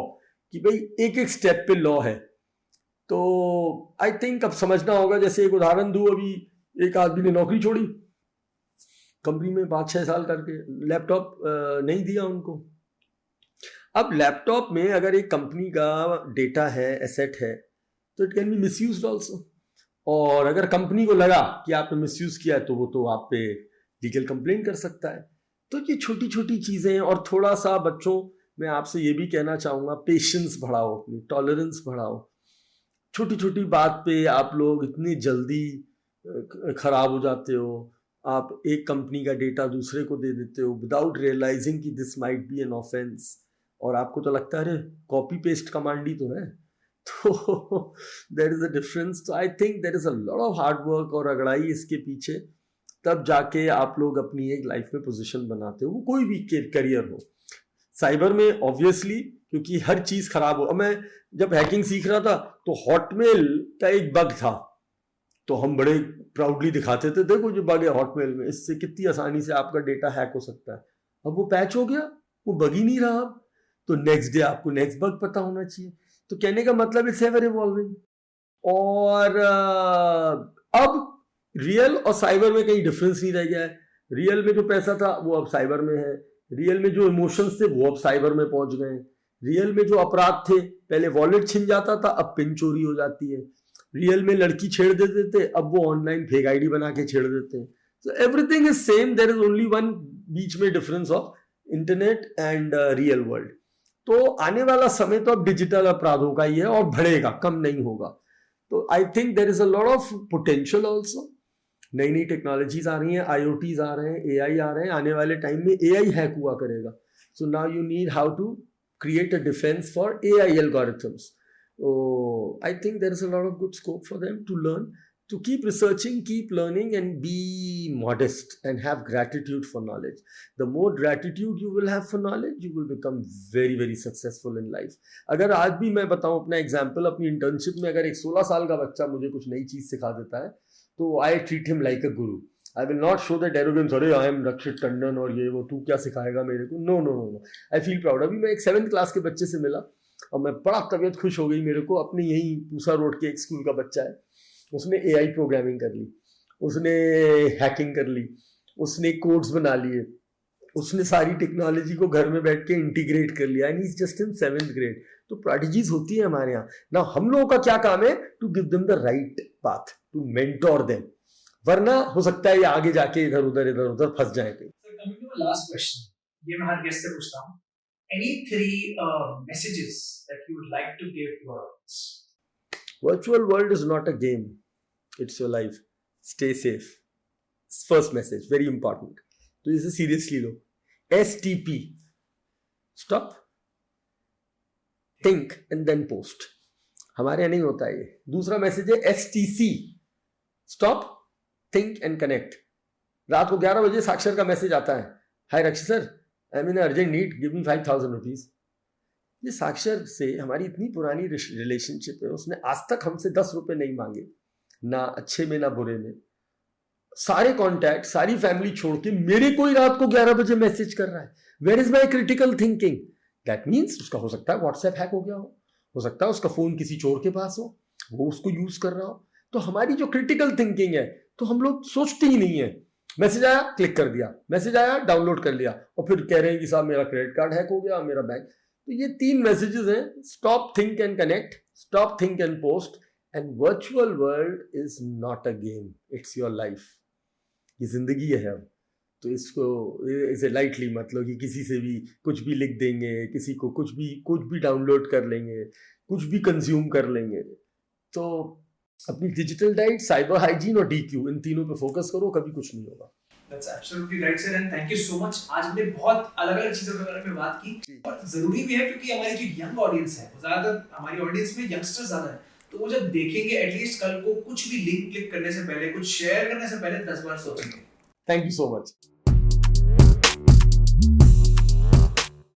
कि भाई एक एक स्टेप पे लॉ है. तो आई थिंक अब समझना होगा. जैसे एक उदाहरण दूं, अभी एक आदमी ने नौकरी छोड़ी कंपनी में 5-6 साल करके, लैपटॉप नहीं दिया उनको. अब लैपटॉप में अगर एक कंपनी का डेटा है, एसेट है, तो it can be misused also. और अगर कंपनी को लगा कि आपने मिसयूज किया है तो वो तो आप पे लीगल कंप्लेंट कर सकता है. तो ये छोटी छोटी चीज़ें हैं. और थोड़ा सा बच्चों, मैं आपसे ये भी कहना चाहूँगा, पेशेंस बढ़ाओ, अपनी टॉलरेंस बढ़ाओ. छोटी छोटी बात पे आप लोग इतनी जल्दी खराब हो जाते हो. आप एक कंपनी का डेटा दूसरे को दे देते हो विदाउट रियलाइजिंग कि this might be an offence, और आपको तो लगता है अरे कॉपी पेस्ट कमांड ही तो है. तो देयर इज अ डिफरेंस. तो I think there is a lot of hard work और अगड़ाई इसके पीछे. तब जाके आप लोग अपनी एक लाइफ में पोजीशन बनाते हो, वो कोई भी करियर हो। साइबर में ऑब्वियसली क्योंकि हर चीज खराब हो। मैं जब हैकिंग सीख रहा था तो हॉटमेल का एक बग था, तो हम बड़े प्राउडली दिखाते थे, देखो जो बग है हॉटमेल में, इससे कितनी आसानी से आपका डेटा हैक हो सकता है। अब वो पैच हो गया, वो बग ही नहीं रहा अब, तो नेक्स्ट डे आपको नेक्स्ट बग पता होना चाहिए। तो कहने का मतलब इट्स एवर इवॉल्विंग। और अब रियल और साइबर में कहीं डिफरेंस नहीं रह गया है। रियल में जो पैसा था वो अब साइबर में है, रियल में जो इमोशंस थे वो अब साइबर में पहुंच गए, रियल में जो अपराध थे, पहले वॉलेट छिन जाता था अब पिन चोरी हो जाती है, रियल में लड़की छेड़ देते थे अब वो ऑनलाइन फेक आईडी बना के छेड़ देते हैं। So everything is same, there is only one बीच में difference of internet and real world. तो आने वाला समय तो अब डिजिटल अपराधों का ही है और बढ़ेगा, कम नहीं होगा। तो I think there is a lot of potential also. नई नई टेक्नोलॉजीज आ रही हैं, IoTs आ रहे हैं, AI आ रहे हैं, आने वाले टाइम में AI हैक हुआ करेगा। So now you need how to create a defense for AI algorithms. Oh, I think there is a lot of good scope for them to learn, to keep researching, keep learning, and be modest and have gratitude for knowledge. The more gratitude you will have for knowledge, you will become very, very successful in life. अगर आज भी मैं बताऊं अपना example, अपनी internship में अगर एक 16 साल का बच्चा मुझे कुछ नई चीज सिखा देता है तो I treat him like a guru. I will not show that arrogance, अरे आई एम रक्षित टंडन और ये वो, तू क्या सिखाएगा मेरे को। No no no no, I feel proud. अभी मैं एक 7th क्लास के बच्चे से मिला और मैं बड़ा तबीयत खुश हो गई मेरे को। अपने यही पूसा रोड के एक स्कूल का बच्चा है, उसने AI प्रोग्रामिंग कर ली, उसने हैकिंग कर ली, उसने कोड्स बना लिए, उसने सारी टेक्नोलॉजी को घर में बैठ के इंटीग्रेट कर लिया, and he is just in 7th grade. तो प्रोडिजीज होती है हमारे यहाँ ना। हम लोगों का क्या काम है? To give them the right path, to mentor them, वरना हो सकता है ये आगे जाके इधर उधर फंस जाए। Coming to my last question, ये मैं हर गेस्ट से पूछता हूं, any 3 messages that you would like to give to our audience? Virtual world is not a game, it's your life. Stay safe. First message, very important. तो इसे seriously low. STP, stop, think and then post। हमारे यहाँ नहीं होता है ये। दूसरा message है STC, stop, think and connect. रात को 11 बजे साक्षर का मैसेज आता है, hi Rakshit sir, I mean urgent need, give me 5,000 rupees. ये साक्षर से हमारी इतनी पुरानी रिलेशनशिप है, उसने आज तक हमसे 10 रुपए नहीं मांगे, ना अच्छे में ना बुरे में। सारे कॉन्टैक्ट, सारी फैमिली छोड़ के मेरे को ही रात को 11 बजे मैसेज कर रहा है। Where is my critical thinking? That means उसका हो सकता है व्हाट्सएप हैक हो गया हो सकता है उसका फोन किसी चोर के पास हो, वो उसको यूज कर रहा हो। तो हमारी जो क्रिटिकल थिंकिंग है, तो हम लोग सोचते ही नहीं है। मैसेज आया, क्लिक कर दिया, मैसेज आया, डाउनलोड कर लिया, और फिर कह रहे हैं कि साहब मेरा क्रेडिट कार्ड हैक हो गया, मेरा बैंक। तो ये 3 मैसेजेस हैं, stop, think and connect, stop, think and post, and virtual world is not a game, it's your life. ये जिंदगी है अब, तो इसको इसे लाइटली मत लो कि किसी से भी कुछ भी लिख देंगे, किसी को कुछ भी डाउनलोड कर लेंगे, कुछ भी कंज्यूम कर लेंगे। तो अपनी डिजिटल डाइट, साइबर हाइजीन और DQ, इन तीनों पे फोकस करो, कभी कुछ नहीं होगा। That's absolutely right sir, and thank you so much। आज हमने बहुत अलग-अलग चीजों के बारे में बात की, और जरूरी भी है क्योंकि हमारी जो यंग ऑडियंस है, ज्यादातर हमारी ऑडियंस में यंगस्टर्स ज्यादा है, तो वो जब देखेंगे एटलीस्ट कल को कुछ भी लिंक क्लिक करने से पहले, कुछ शेयर करने से पहले 10 बार सोचेंगे। Thank you so much.